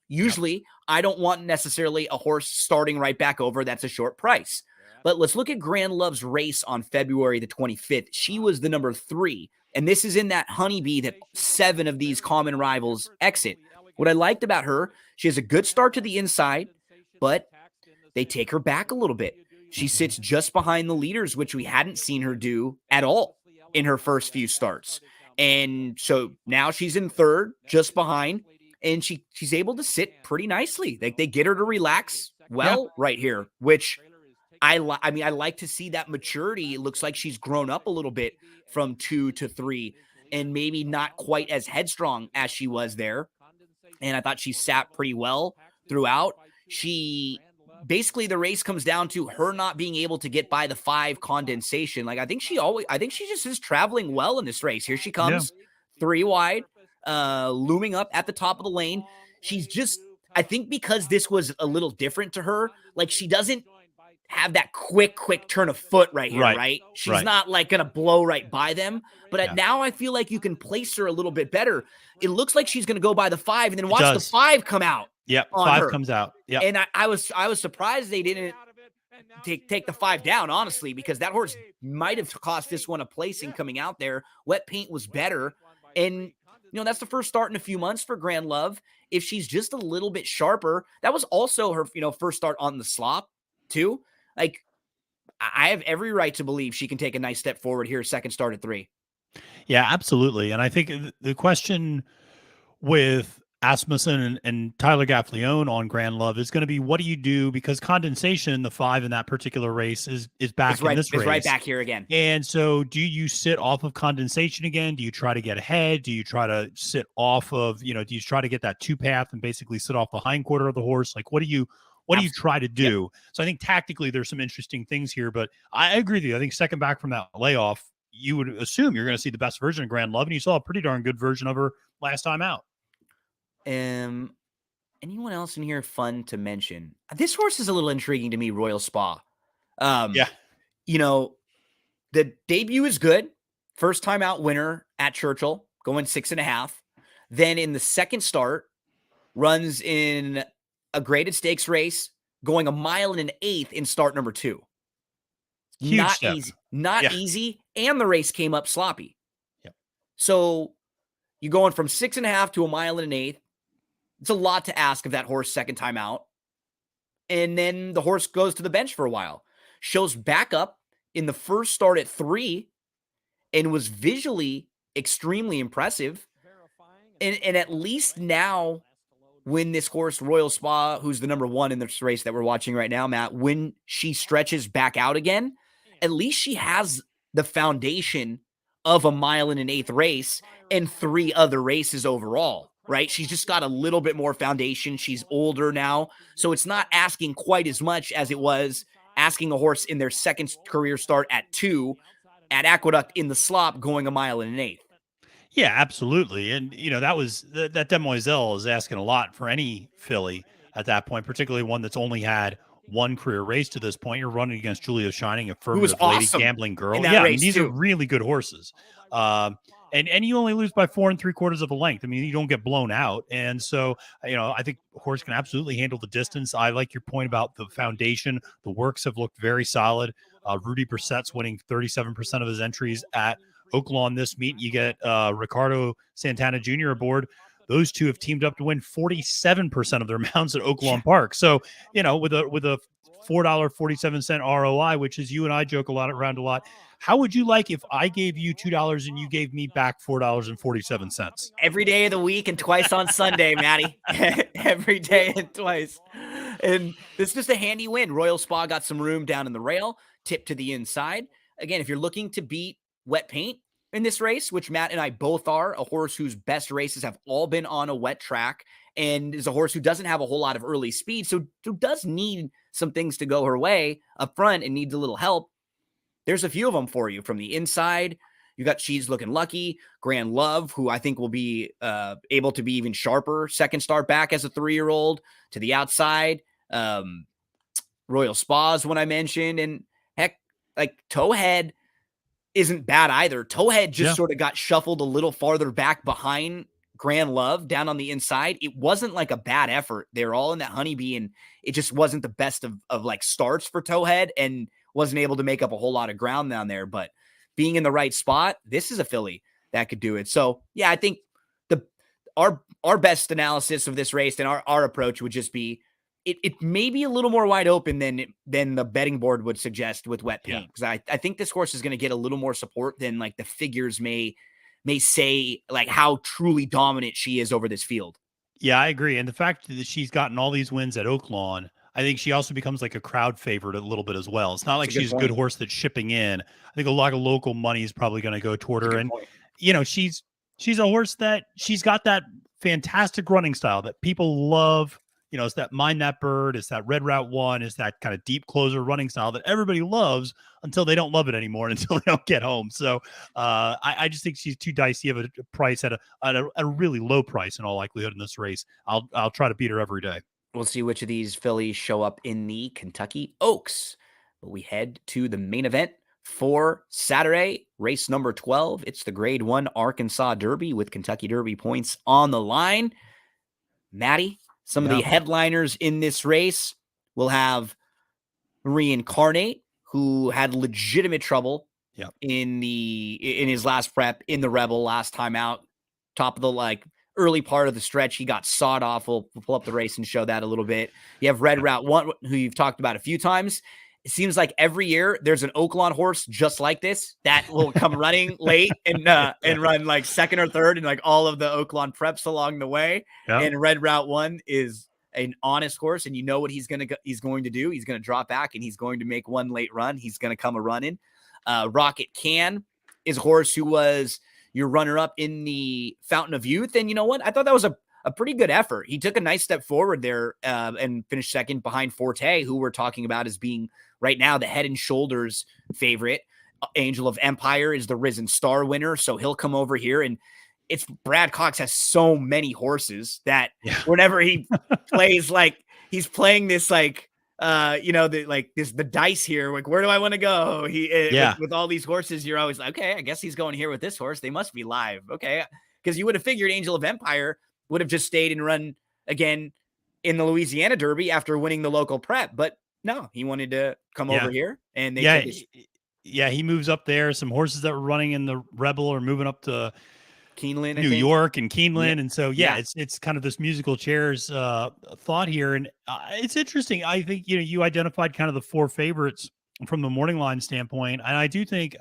Usually I don't want necessarily a horse starting right back over. That's a short price. But let's look at Grand Love's race on February the 25th. She was the number 3. And this is in that honeybee that 7 of these common rivals exit. What I liked about her, she has a good start to the inside, but they take her back a little bit. She sits just behind the leaders, which we hadn't seen her do at all in her first few starts. And so now she's in 3rd, just behind, and she's able to sit pretty nicely. Like they get her to relax right here, which I like to see that maturity. It looks like she's grown up a little bit from 2 to 3 and maybe not quite as headstrong as she was there. And I thought she sat pretty well throughout. Basically the race comes down to her not being able to get by the 5 condensation. Like I think she just is traveling well in this race. Here she comes 3 wide, looming up at the top of the lane. I think because this was a little different to her, like she doesn't have that quick turn of foot right here, right? She's not like going to blow right by them. But now I feel like you can place her a little bit better. It looks like she's going to go by the 5 and then watch the 5 come out. Yep, 5 comes out. Yeah. And I was surprised they didn't take the 5 down, honestly, because that horse might have cost this one a placing coming out there. Wet Paint was better. And, that's the first start in a few months for Grand Love. If she's just a little bit sharper, that was also her, first start on the slop too. Like I have every right to believe she can take a nice step forward here. Second start at 3. Yeah, absolutely. And I think the question with Asmussen and Tyler Gaffleone on Grand Love is going to be, what do you do? Because Condensation, the 5 in that particular race, is back in this race. It's right back here again. And so do you sit off of Condensation again? Do you try to get ahead? Do you try to sit off of, do you try to get that 2-path and basically sit off the hindquarter of the horse? Like, what do you try to do? Yep. So I think tactically there's some interesting things here, but I agree with you. I think second back from that layoff, you would assume you're going to see the best version of Grand Love, and you saw a pretty darn good version of her last time out. Anyone else in here fun to mention? This horse is a little intriguing to me, Royal Spa. Yeah. The debut is good. First time out winner at Churchill, going 6.5. Then in the second start, runs in a graded stakes race, going 1 1/8 in start number 2. Huge not step. easy. Not easy. And the race came up sloppy. Yep. So you're going from 6.5 to 1 1/8. It's a lot to ask of that horse second time out. And then the horse goes to the bench for a while. Shows back up in the first start at 3 and was visually extremely impressive. And at least now, when this horse, Royal Spa, who's the number 1 in this race that we're watching right now, Matt, when she stretches back out again, at least she has the foundation of a 1 1/8 race and 3 other races overall, right? She's just got a little bit more foundation. She's older now, so it's not asking quite as much as it was asking a horse in their second career start at 2 at Aqueduct in the slop going 1 1/8. Yeah, absolutely. And, that Demoiselle is asking a lot for any filly at that point, particularly one that's only had 1 career race to this point. You're running against Julia Shining, Affirmative Lady, awesome Gambling Girl. Yeah, these are really good horses. And you only lose by 4 3/4 of a length. I mean, you don't get blown out. And so, I think horse can absolutely handle the distance. I like your point about the foundation. The works have looked very solid. Rudy Brissett's winning 37% of his entries at Oaklawn this meet. You get Ricardo Santana Jr. aboard. Those two have teamed up to win 47% of their mounts at Oaklawn Park. So, with a $4.47 ROI, which is, you and I joke around a lot. How would you like if I gave you $2 and you gave me back $4.47? Every day of the week and twice on Sunday, Matty. Every day and twice. And this is just a handy win. Royal Spa got some room down in the rail, tip to the inside. Again, if you're looking to beat Wet Paint in this race, which Matt and I both are, a horse whose best races have all been on a wet track, and is a horse who doesn't have a whole lot of early speed, so does need some things to go her way up front and needs a little help. There's a few of them for you from the inside. You got She's Looking Lucky, Grand Love, who I think will be able to be even sharper second start back as a 3-year-old to the outside. Royal Spas, when I mentioned, and heck, like Towhead isn't bad either. Towhead just sort of got shuffled a little farther back behind Grand Love down on the inside. It wasn't like a bad effort. They're all in that Honeybee, and it just wasn't the best of like starts for Towhead, and wasn't able to make up a whole lot of ground down there. But being in the right spot, this is a filly that could do it. So yeah, I think our best analysis of this race and our approach would just be it may be a little more wide open than the betting board would suggest with Wet Paint, because I think this horse is going to get a little more support than like the figures may say, like how truly dominant she is over this field. Yeah, I agree. And the fact that she's gotten all these wins at Oaklawn, I think she also becomes like a crowd favorite a little bit as well. It's not like she's a good horse that's shipping in. I think a lot of local money is probably going to go toward her. And, she's a horse that she's got that fantastic running style that people love. It's that Mind That Bird, it's that Red Route 1, it's that kind of deep closer running style that everybody loves until they don't love it anymore and until they don't get home. So I just think she's too dicey of a price at a really low price in all likelihood in this race. I'll try to beat her every day. We'll see which of these fillies show up in the Kentucky Oaks. But we head to the main event for Saturday, race number 12. It's the Grade 1 Arkansas Derby with Kentucky Derby points on the line. Matty, some of the headliners in this race will have Reincarnate, who had legitimate trouble in his last prep in the Rebel last time out. Top of the early part of the stretch, he got sawed off. We'll pull up the race and show that a little bit. You have Red Route 1, who you've talked about a few times. it seems like every year there's an Oaklawn horse just like this that will come running late and run like second or third and like all of the Oaklawn preps along the way. Yep. And Red Route 1 is an honest horse, and you know what he's going to do. He's going to drop back and he's going to make one late run. He's going to come a running. Rocket Can is a horse who was your runner up in the Fountain of Youth. And you know what? I thought that was a pretty good effort. He took a nice step forward there and finished second behind Forte, who we're talking about as being right now the head and shoulders favorite. Angel of Empire is the Risen Star winner, so he'll come over here. And it's Brad Cox has so many horses that whenever he plays, like he's playing this like the dice here, like where do I want to go? With all these horses, you're always like, okay, I guess he's going here with this horse. They must be live, okay? Because you would have figured Angel of Empire would have just stayed and run again in the Louisiana Derby after winning the local prep, but no, he wanted to come over here, and he moves up there. Some horses that were running in the Rebel are moving up to Keeneland, New York and Keeneland, and so it's kind of this musical chairs thought here, and it's interesting. I think you identified kind of the four favorites from the morning line standpoint, and I do think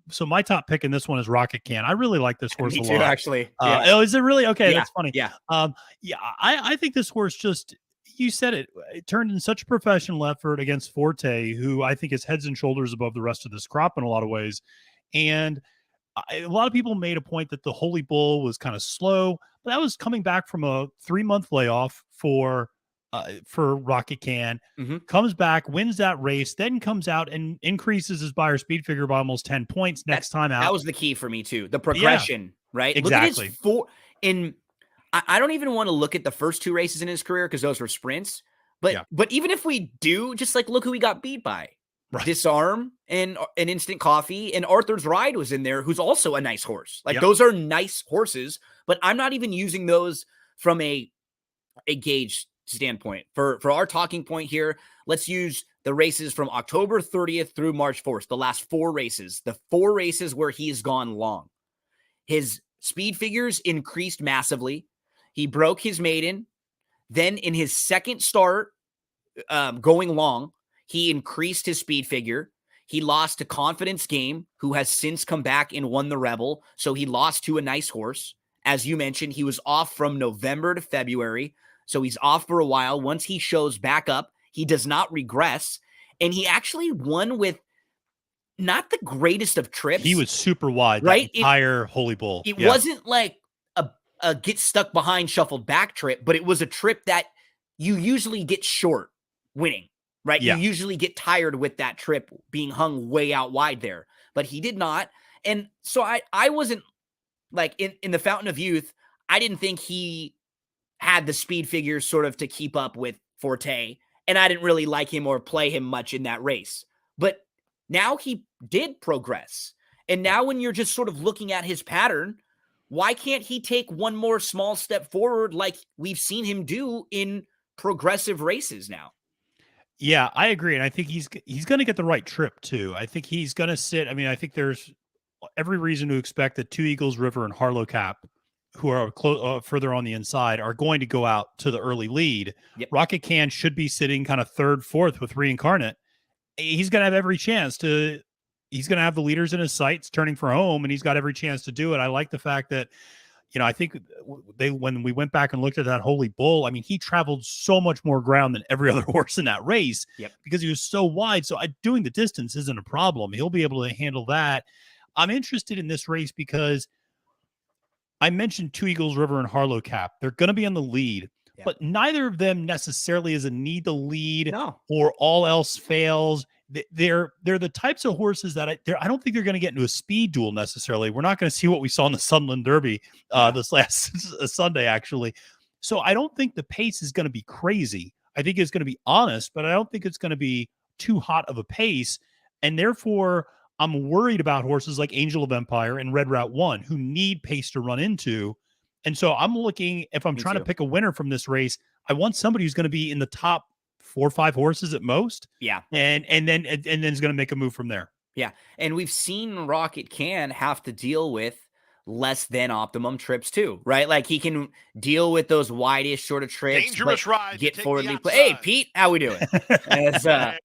so. My top pick in this one is Rocket Can. I really like this horse Me a too, lot. Actually, oh, is it really okay? That's funny. Yeah, I think this horse just. You said it turned in such a professional effort against Forte, who I think is heads and shoulders above the rest of this crop in a lot of ways. And a lot of people made a point that the Holy Bull was kind of slow, but that was coming back from a 3-month layoff for Rocket Can. Comes back, wins that race, then comes out and increases his buyer speed figure by almost 10 points next time out. That was the key for me too. The progression, right? Exactly. Look at his I don't even want to look at the first 2 races in his career because those were sprints. But even if we do, just like look who he got beat by. Right. Disarm and an Instant Coffee, and Arthur's Ride was in there, who's also a nice horse. Like those are nice horses, but I'm not even using those from a gauge standpoint. For our talking point here, let's use the races from October 30th through March 4th, the last 4 races, the 4 races where he's gone long. His speed figures increased massively. He broke his maiden. Then in his second start going long, he increased his speed figure. He lost to Confidence Game, who has since come back and won the Rebel. So he lost to a nice horse. As you mentioned, he was off from November to February. So he's off for a while. Once he shows back up, he does not regress. And he actually won with not the greatest of trips. He was super wide, right? The entire Holy Bull. It wasn't like a get stuck behind shuffled back trip, but it was a trip that you usually get short winning, right? You usually get tired with that trip being hung way out wide there, but he did not. And so I wasn't like in the Fountain of Youth, I didn't think he had the speed figures sort of to keep up with Forte, and I didn't really like him or play him much in that race. But now he did progress. And now when you're just sort of looking at his pattern, why can't he take one more small step forward like we've seen him do in progressive races now? Yeah, I agree. And I think he's going to get the right trip too. I think he's going to sit. I mean, I think there's every reason to expect that Two Eagles River and Harlow Cap, who are further on the inside, are going to go out to the early lead. Rocket Can should be sitting kind of third, fourth with Reincarnate. He's going to have every chance to. He's going to have the leaders in his sights turning for home, and he's got every chance to do it. I like the fact that, I think when we went back and looked at that Holy Bull, I mean, he traveled so much more ground than every other horse in that race because he was so wide. So doing the distance isn't a problem. He'll be able to handle that. I'm interested in this race because I mentioned Two Eagles River and Harlow Cap. They're going to be on the lead, but neither of them necessarily is a need to lead or all else fails. They're the types of horses that I don't think they're going to get into a speed duel necessarily. We're not going to see what we saw in the Sunland Derby this last Sunday, actually. So I don't think the pace is going to be crazy. I think it's going to be honest, but I don't think it's going to be too hot of a pace. And therefore, I'm worried about horses like Angel of Empire and Red Route 1 who need pace to run into. And so I'm looking, if I'm trying to pick a winner from this race, I want somebody who's going to be in the top 4 or 5 horses at most. And then is going to make a move from there. And we've seen Rocket Can have to deal with less than optimum trips too, right? Like he can deal with those wide-ish sort of trips, Dangerous ride. get to forwardly take play. the Hey, outside. Pete, how we doing? As, There.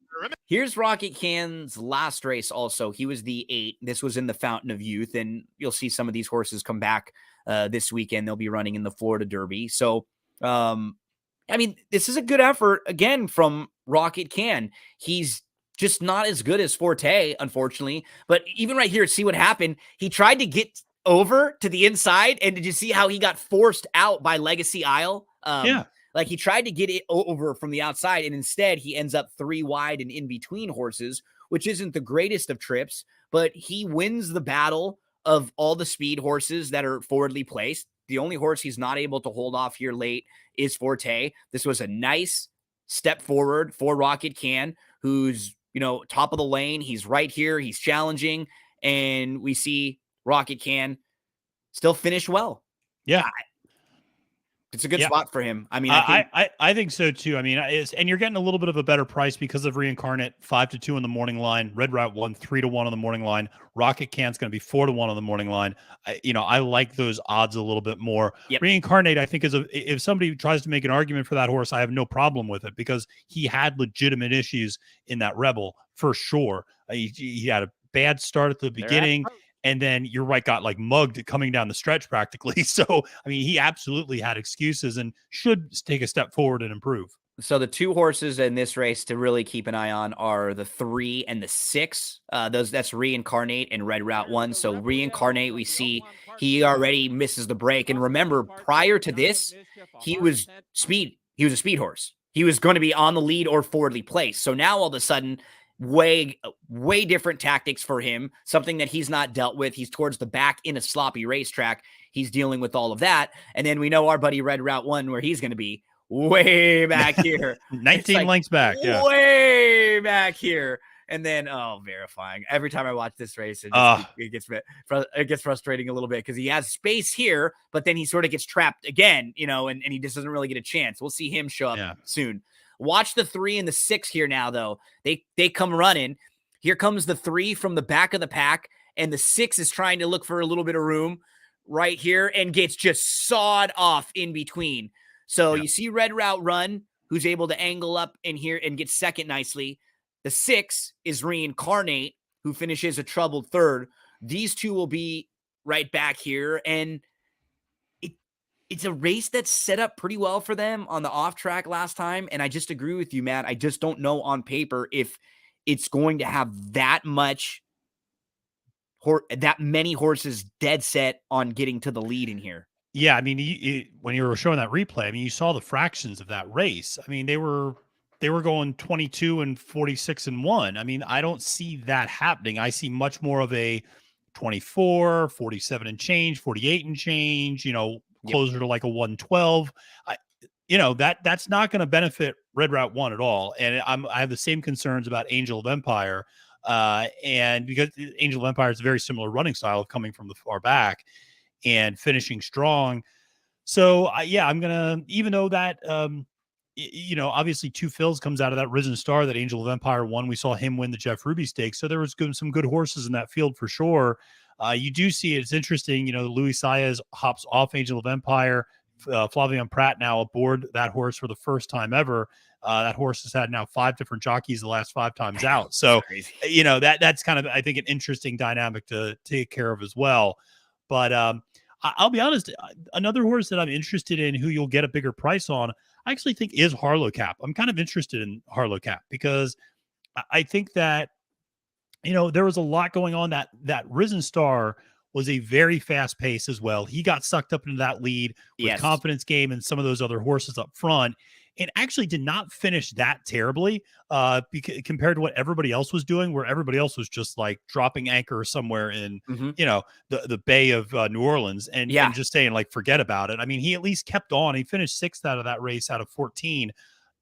here's Rocket Can's last race also. He was the 8. This was in the Fountain of Youth, and you'll see some of these horses come back this weekend. They'll be running in the Florida Derby. So, I mean, this is a good effort, again, from Rocket Can. He's just not as good as Forte, unfortunately. But even right here, see what happened. He tried to get over to the inside, and did you see how he got forced out by Legacy Isle? Yeah. Like he tried to get it over from the outside, and instead he ends up 3 wide and in between horses, which isn't the greatest of trips, but he wins the battle of all the speed horses that are forwardly placed. The only horse he's not able to hold off here late is Forte. This was a nice step forward for Rocket Can, who's, top of the lane. He's right here. He's challenging, and we see Rocket Can still finish well. Yeah. It's a good spot for him. I mean, I think so too. I mean, and you're getting a little bit of a better price because of Reincarnate 5-2 on the morning line, Red Route 1 3-1 on the morning line, Rocket Can's going to be 4-1 on the morning line. I like those odds a little bit more. Yep. Reincarnate, I think, if somebody tries to make an argument for that horse, I have no problem with it because he had legitimate issues in that Rebel for sure. He had a bad start at the beginning. And then you're right, got like mugged coming down the stretch practically. So, I mean, he absolutely had excuses and should take a step forward and improve. So the 2 horses in this race to really keep an eye on are the 3 and the 6. That's Reincarnate and Red Route 1. So Reincarnate, we see he already misses the break. And remember, prior to this, he was speed. He was a speed horse. He was going to be on the lead or forwardly placed. So now all of a sudden, way different tactics for him, something that he's not dealt with. He's towards the back in a sloppy racetrack. He's dealing with all of that. And then we know our buddy Red Route 1, where he's going to be way back here. 19 lengths back. Yeah. Way back here. And then, verifying. Every time I watch this race, it gets frustrating a little bit because he has space here, but then he sort of gets trapped again, and he just doesn't really get a chance. We'll see him show up soon. Watch the 3 and the 6 here now, though. They come running. Here comes the 3 from the back of the pack, and the 6 is trying to look for a little bit of room right here and gets just sawed off in between. So you see Red Route run, who's able to angle up in here and get second nicely. The 6 is Reincarnate, who finishes a troubled third. These 2 will be right back here, and it's a race that's set up pretty well for them on the off track last time. And I just agree with you, Matt. I just don't know on paper if it's going to have that many horses dead set on getting to the lead in here. Yeah. I mean, when you were showing that replay, I mean, you saw the fractions of that race. I mean, they were going 22 and 46 and 1. I mean, I don't see that happening. I see much more of a 24, 47 and change, 48 and change, closer to like a 112. That's not going to benefit Red Route 1 at all. And I have the same concerns about Angel of Empire. And because Angel of Empire is a very similar running style of coming from the far back and finishing strong. So I'm going to, even though that, obviously 2 fills comes out of that Risen Star that Angel of Empire won. We saw him win the Jeff Ruby Stakes. So there was some good horses in that field for sure. You do see it's interesting. Luis Saez hops off Angel of Empire. Flavian Pratt now aboard that horse for the first time ever. That horse has had now 5 different jockeys the last 5 times out. So, that's kind of, I think, an interesting dynamic to take care of as well. But I'll be honest, another horse that I'm interested in who you'll get a bigger price on, I actually think is Harlow Cap. I'm kind of interested in Harlow Cap because I think that, there was a lot going on. That Risen Star was a very fast pace as well. He got sucked up into that lead with Confidence Game and some of those other horses up front, and actually did not finish that terribly compared to what everybody else was doing, where everybody else was just like dropping anchor somewhere in, the Bay of New Orleans and just saying like, forget about it. I mean, he at least kept on. He finished 6th out of that race out of 14.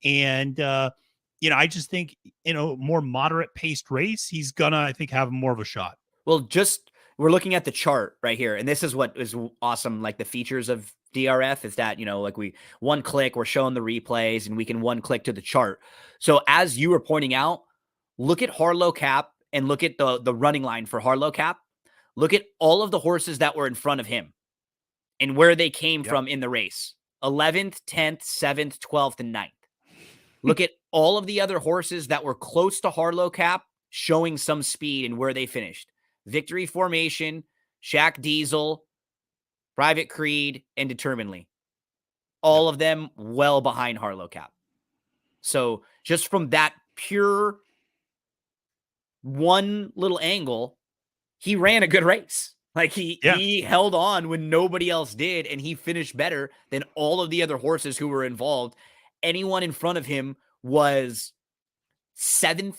And, I just think, more moderate paced race, he's gonna, I think, have more of a shot. Well, we're looking at the chart right here. And this is what is awesome. Like the features of DRF is that, like we one click, we're showing the replays and we can one click to the chart. So as you were pointing out, look at Harlow Cap and look at the running line for Harlow Cap. Look at all of the horses that were in front of him and where they came from in the race. 11th, 10th, 7th, 12th, and 9th. Look at all of the other horses that were close to Harlow Cap showing some speed and where they finished. Victory Formation, Shaq Diesel, Private Creed, and Determinedly. All of them well behind Harlow Cap. So just from that pure one little angle, he ran a good race. Like he held on when nobody else did, and he finished better than all of the other horses who were involved. Anyone in front of him was 7th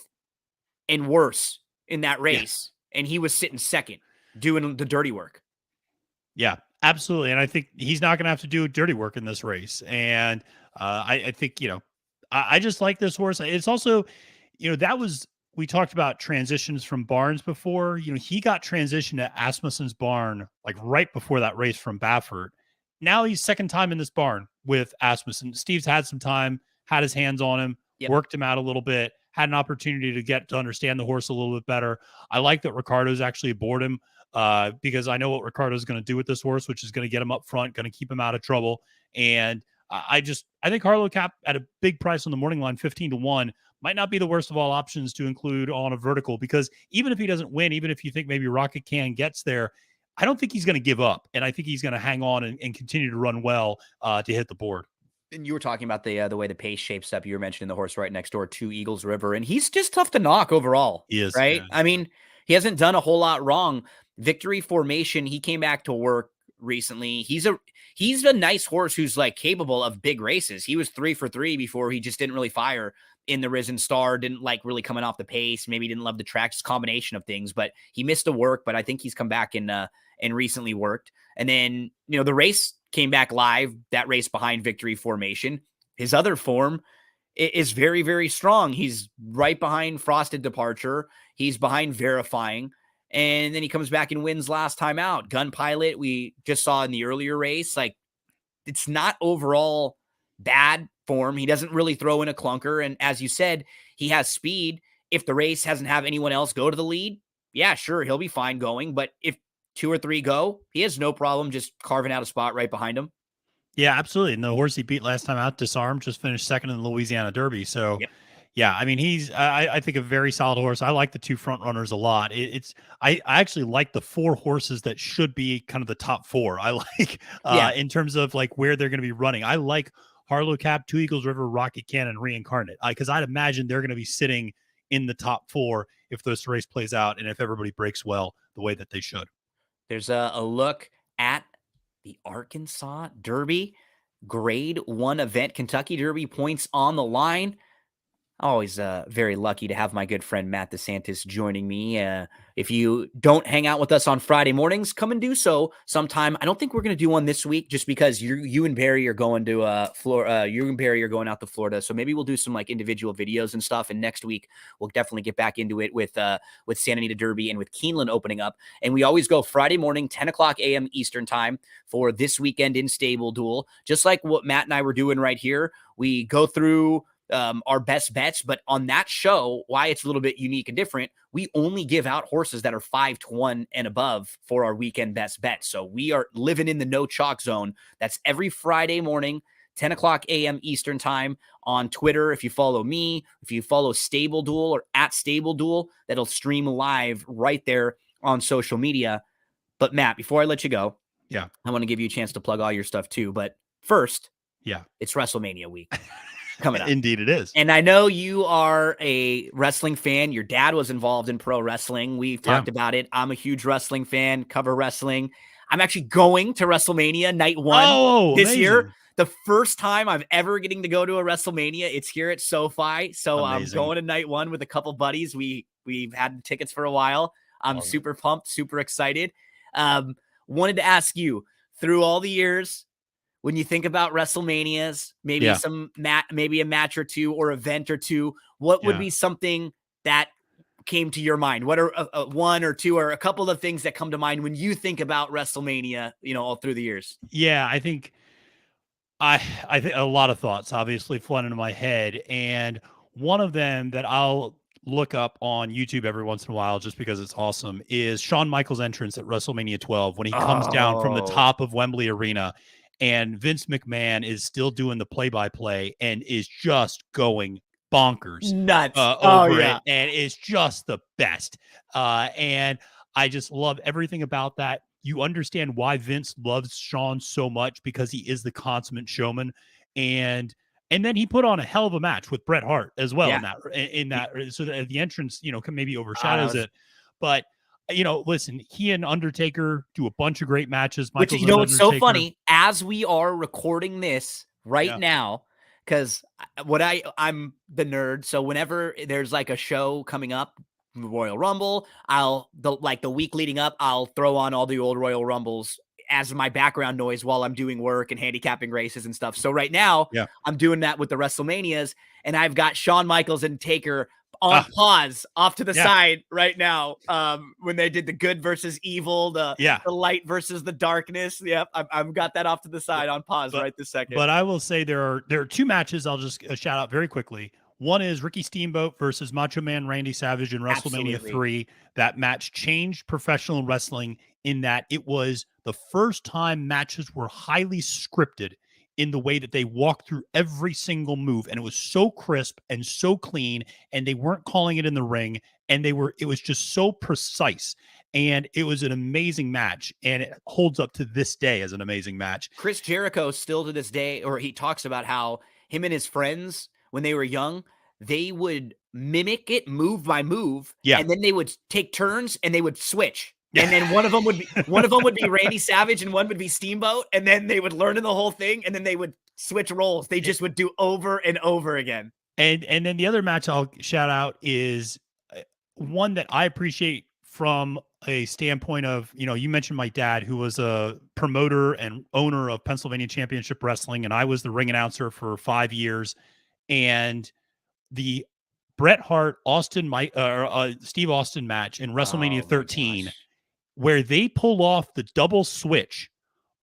and worse in that race, and he was sitting 2nd doing the dirty work. Yeah, absolutely. And I think he's not going to have to do dirty work in this race. And I think, I just like this horse. It's also, we talked about transitions from barns before. He got transitioned to Asmussen's barn like right before that race from Baffert. Now he's second time in this barn with Asmussen. Steve's had some time, had his hands on him, worked him out a little bit, had an opportunity to get to understand the horse a little bit better. I like that Ricardo's actually aboard him because I know what Ricardo's going to do with this horse, which is going to get him up front, going to keep him out of trouble. And I think Harlow Cap at a big price on the morning line, 15-1, might not be the worst of all options to include on a vertical, because even if he doesn't win, even if you think maybe Rocket Can gets there, I don't think he's going to give up. And I think he's going to hang on and continue to run well to hit the board. And you were talking about the way the pace shapes up. You were mentioning the horse right next door to Eagles River, and he's just tough to knock overall. He is, right? Yeah. I mean, he hasn't done a whole lot wrong. Victory Formation, he came back to work recently. He's a nice horse who's like capable of big races. He was 3 for 3 before. He just didn't really fire in the Risen Star, didn't like really coming off the pace. Maybe didn't love the track, just combination of things, but he missed the work. But I think he's come back and recently worked. And then, the race came back live, that race behind Victory Formation. His other form is very, very strong. He's right behind Frosted Departure. He's behind Verifying. And then he comes back and wins last time out. Gun Pilot, we just saw in the earlier race. Like, it's not overall bad form. He doesn't really throw in a clunker. And as you said, he has speed. If the race hasn't have anyone else go to the lead, yeah, sure, he'll be fine going. But if 2 or 3 go, he has no problem just carving out a spot right behind him. Yeah, absolutely. And the horse he beat last time out, Disarmed, just finished 2nd in the Louisiana Derby. So, yeah, I mean, he's, I think, a very solid horse. I like the 2 front runners a lot. I actually like the 4 horses that should be kind of the top 4. I like, in terms of like where they're going to be running. I like Harlow Cap, 2 Eagles River, Rocket Cannon, Reincarnate, because I'd imagine they're going to be sitting in the top 4 if this race plays out and if everybody breaks well the way that they should. There's a look at the Arkansas Derby, Grade 1 event, Kentucky Derby, points on the line. Always very lucky to have my good friend Matt DeSantis joining me. If you don't hang out with us on Friday mornings, come and do so sometime. I don't think we're going to do one this week just because you and Barry are going to Florida. You and Barry are going out to Florida. So maybe we'll do some like individual videos and stuff. And next week, we'll definitely get back into it with Santa Anita Derby and with Keeneland opening up. And we always go Friday morning, 10 o'clock a.m. Eastern time for This Weekend in Stable Duel. Just like what Matt and I were doing right here. We go through our best bets, but on that show, why it's a little bit unique and different, we only give out horses that are 5-1 and above for our weekend best bets. So we are living in the no chalk zone. That's every Friday morning, 10 o'clock a.m. Eastern time on Twitter. If you follow me, if you follow Stable Duel or at Stable Duel, that'll stream live right there on social media. But Matt, before I let you go, I want to give you a chance to plug all your stuff too. But first, it's WrestleMania week coming up. Indeed it is. And I know you are a wrestling fan. Your dad was involved in pro wrestling. We've talked about it. I'm a huge wrestling fan, cover wrestling. I'm actually going to WrestleMania night 1 this year. The first time I'm ever getting to go to a WrestleMania. It's here at SoFi. So I'm going to night 1 with a couple buddies. We've had tickets for a while. I'm super pumped, super excited. Wanted to ask you, through all the years, when you think about WrestleManias, maybe maybe a match or 2 or event or 2, what would be something that came to your mind? What are 1 or 2 or a couple of things that come to mind when you think about WrestleMania, all through the years? Yeah, I think I think a lot of thoughts obviously flood into my head, and one of them that I'll look up on YouTube every once in a while, just because it's awesome, is Shawn Michaels' entrance at WrestleMania 12 when he comes down from the top of Wembley Arena, and Vince McMahon is still doing the play-by-play and is just going bonkers Nuts. over it, and it's just the best. And I just love everything about that. You understand why Vince loves Shawn so much, because he is the consummate showman. And then he put on a hell of a match with Bret Hart as well in that so that the entrance, maybe overshadows it. But listen, he and Undertaker do a bunch of great matches. Which, it's so funny as we are recording this right now, because I'm the nerd. So whenever there's like a show coming up, Royal Rumble, the week leading up, I'll throw on all the old Royal Rumbles as my background noise while I'm doing work and handicapping races and stuff. So right now I'm doing that with the WrestleManias, and I've got Shawn Michaels and Taker on pause off to the side right now. When they did the good versus evil, the light versus the darkness. Yep. I've got that off to the side on pause right this second. But I will say there are two matches I'll just shout out very quickly. One is Ricky Steamboat versus Macho Man Randy Savage in WrestleMania 3. That match changed professional wrestling in that it was the first time matches were highly scripted in the way that they walked through every single move. And it was so crisp and so clean, and they weren't calling it in the ring. And it was just so precise. And it was an amazing match. And it holds up to this day as an amazing match. Chris Jericho still to this day, or he talks about how him and his friends, when they were young, they would mimic it move by move. Yeah. And then they would take turns and they would switch. And then one of them would be Randy Savage and one would be Steamboat. And then they would learn the whole thing, and then they would switch roles. They just would do over and over again. And then the other match I'll shout out is one that I appreciate from a standpoint of, you mentioned my dad, who was a promoter and owner of Pennsylvania Championship Wrestling, and I was the ring announcer for 5 years. And the Bret Hart Steve Austin match in WrestleMania 13, where they pull off the double switch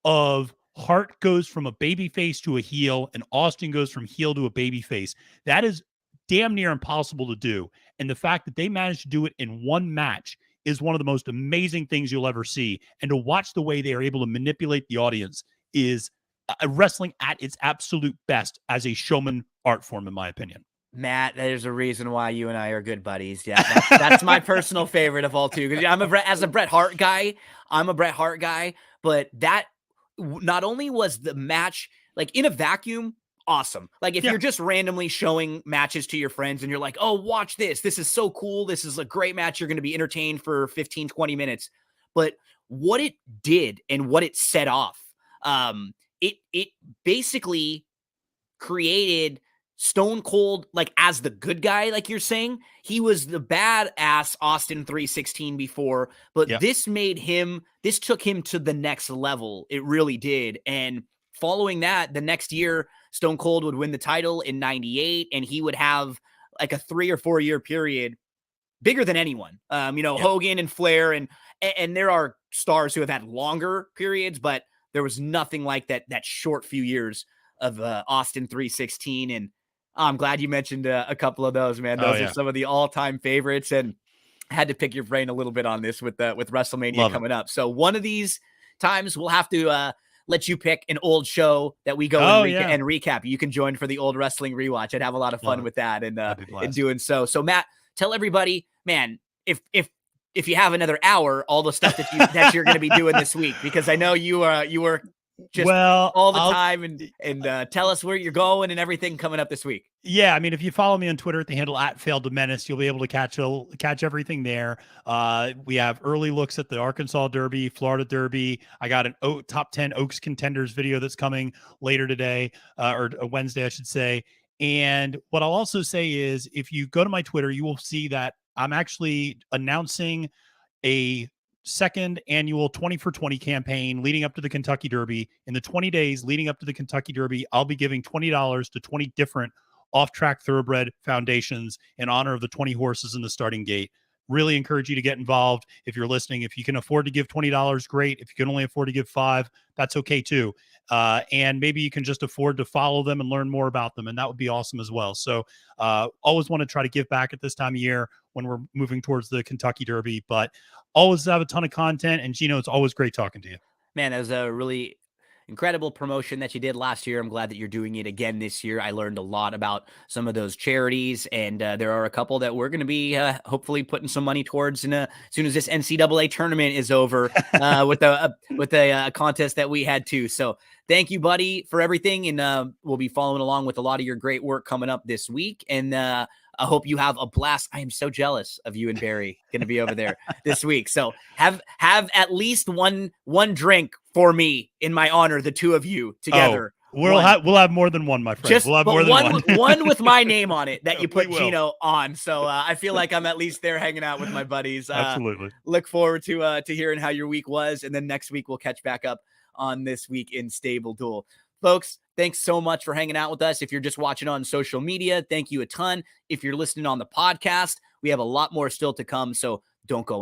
of Hart goes from a babyface to a heel and Austin goes from heel to a babyface. That is damn near impossible to do. And the fact that they managed to do it in one match is one of the most amazing things you'll ever see. And to watch the way they are able to manipulate the audience is wrestling at its absolute best as a showman art form, in my opinion. Matt, there's a reason why you and I are good buddies. Yeah, that's my personal favorite of all two. Because as a Bret Hart guy, but that not only was the match like in a vacuum awesome. Like if you're just randomly showing matches to your friends and you're like, oh, watch this. This is so cool. This is a great match. You're going to be entertained for 15, 20 minutes. But what it did and what it set off, it basically created Stone Cold, like as the good guy, like you're saying. He was the badass Austin 316 before, but this took him to the next level. It really did. And following that, the next year, Stone Cold would win the title in 98, and he would have like a 3 or 4 year period bigger than anyone. Hogan and Flair, and there are stars who have had longer periods, but there was nothing like that short few years of Austin 316. And I'm glad you mentioned a couple of those, man. Those are some of the all-time favorites, and I had to pick your brain a little bit on this with WrestleMania coming up. So one of these times we'll have to let you pick an old show that we go and recap. You can join for the old wrestling rewatch. I'd have a lot of fun with that and in doing so. So Matt, tell everybody, man, if you have another hour, all the stuff that you're going to be doing this week, because I know you were just all the time and tell us where you're going and everything coming up this week. Yeah, I mean, if you follow me on Twitter at the handle @FailedToMenace, you'll be able to catch everything there. We have early looks at the Arkansas Derby, Florida Derby. I got an top 10 Oaks contenders video that's coming later today, or Wednesday, I should say. And what I'll also say is, if you go to my Twitter, you will see that I'm actually announcing a second annual 20 for 20 campaign leading up to the Kentucky Derby. In the 20 days leading up to the Kentucky Derby, I'll be giving $20 to 20 different off-track thoroughbred foundations in honor of the 20 horses in the starting gate. Really encourage you to get involved. If you're listening, if you can afford to give $20, great. If you can only afford to give $5, that's okay too. and maybe you can just afford to follow them and learn more about them, and that would be awesome as well. So always want to try to give back at this time of year when we're moving towards the Kentucky Derby, but always have a ton of content. And Gino, it's always great talking to you. Man, that was a really incredible promotion that you did last year. I'm glad that you're doing it again this year. I learned a lot about some of those charities, and there are a couple that we're going to be hopefully putting some money towards as soon as this NCAA tournament is over with the contest that we had too. So thank you, buddy, for everything, and we'll be following along with a lot of your great work coming up this week. And I hope you have a blast. I am so jealous of you and Barry going to be over there this week. So have at least one drink for me in my honor, the two of you together. We'll have more than one, my friend. We'll have more than one. One with my name on it that you put Gino on. So I feel like I'm at least there hanging out with my buddies. Absolutely. Look forward to hearing how your week was. And then next week we'll catch back up on this week in Stable Duel. Folks, thanks so much for hanging out with us. If you're just watching on social media, thank you a ton. If you're listening on the podcast, we have a lot more still to come. So don't go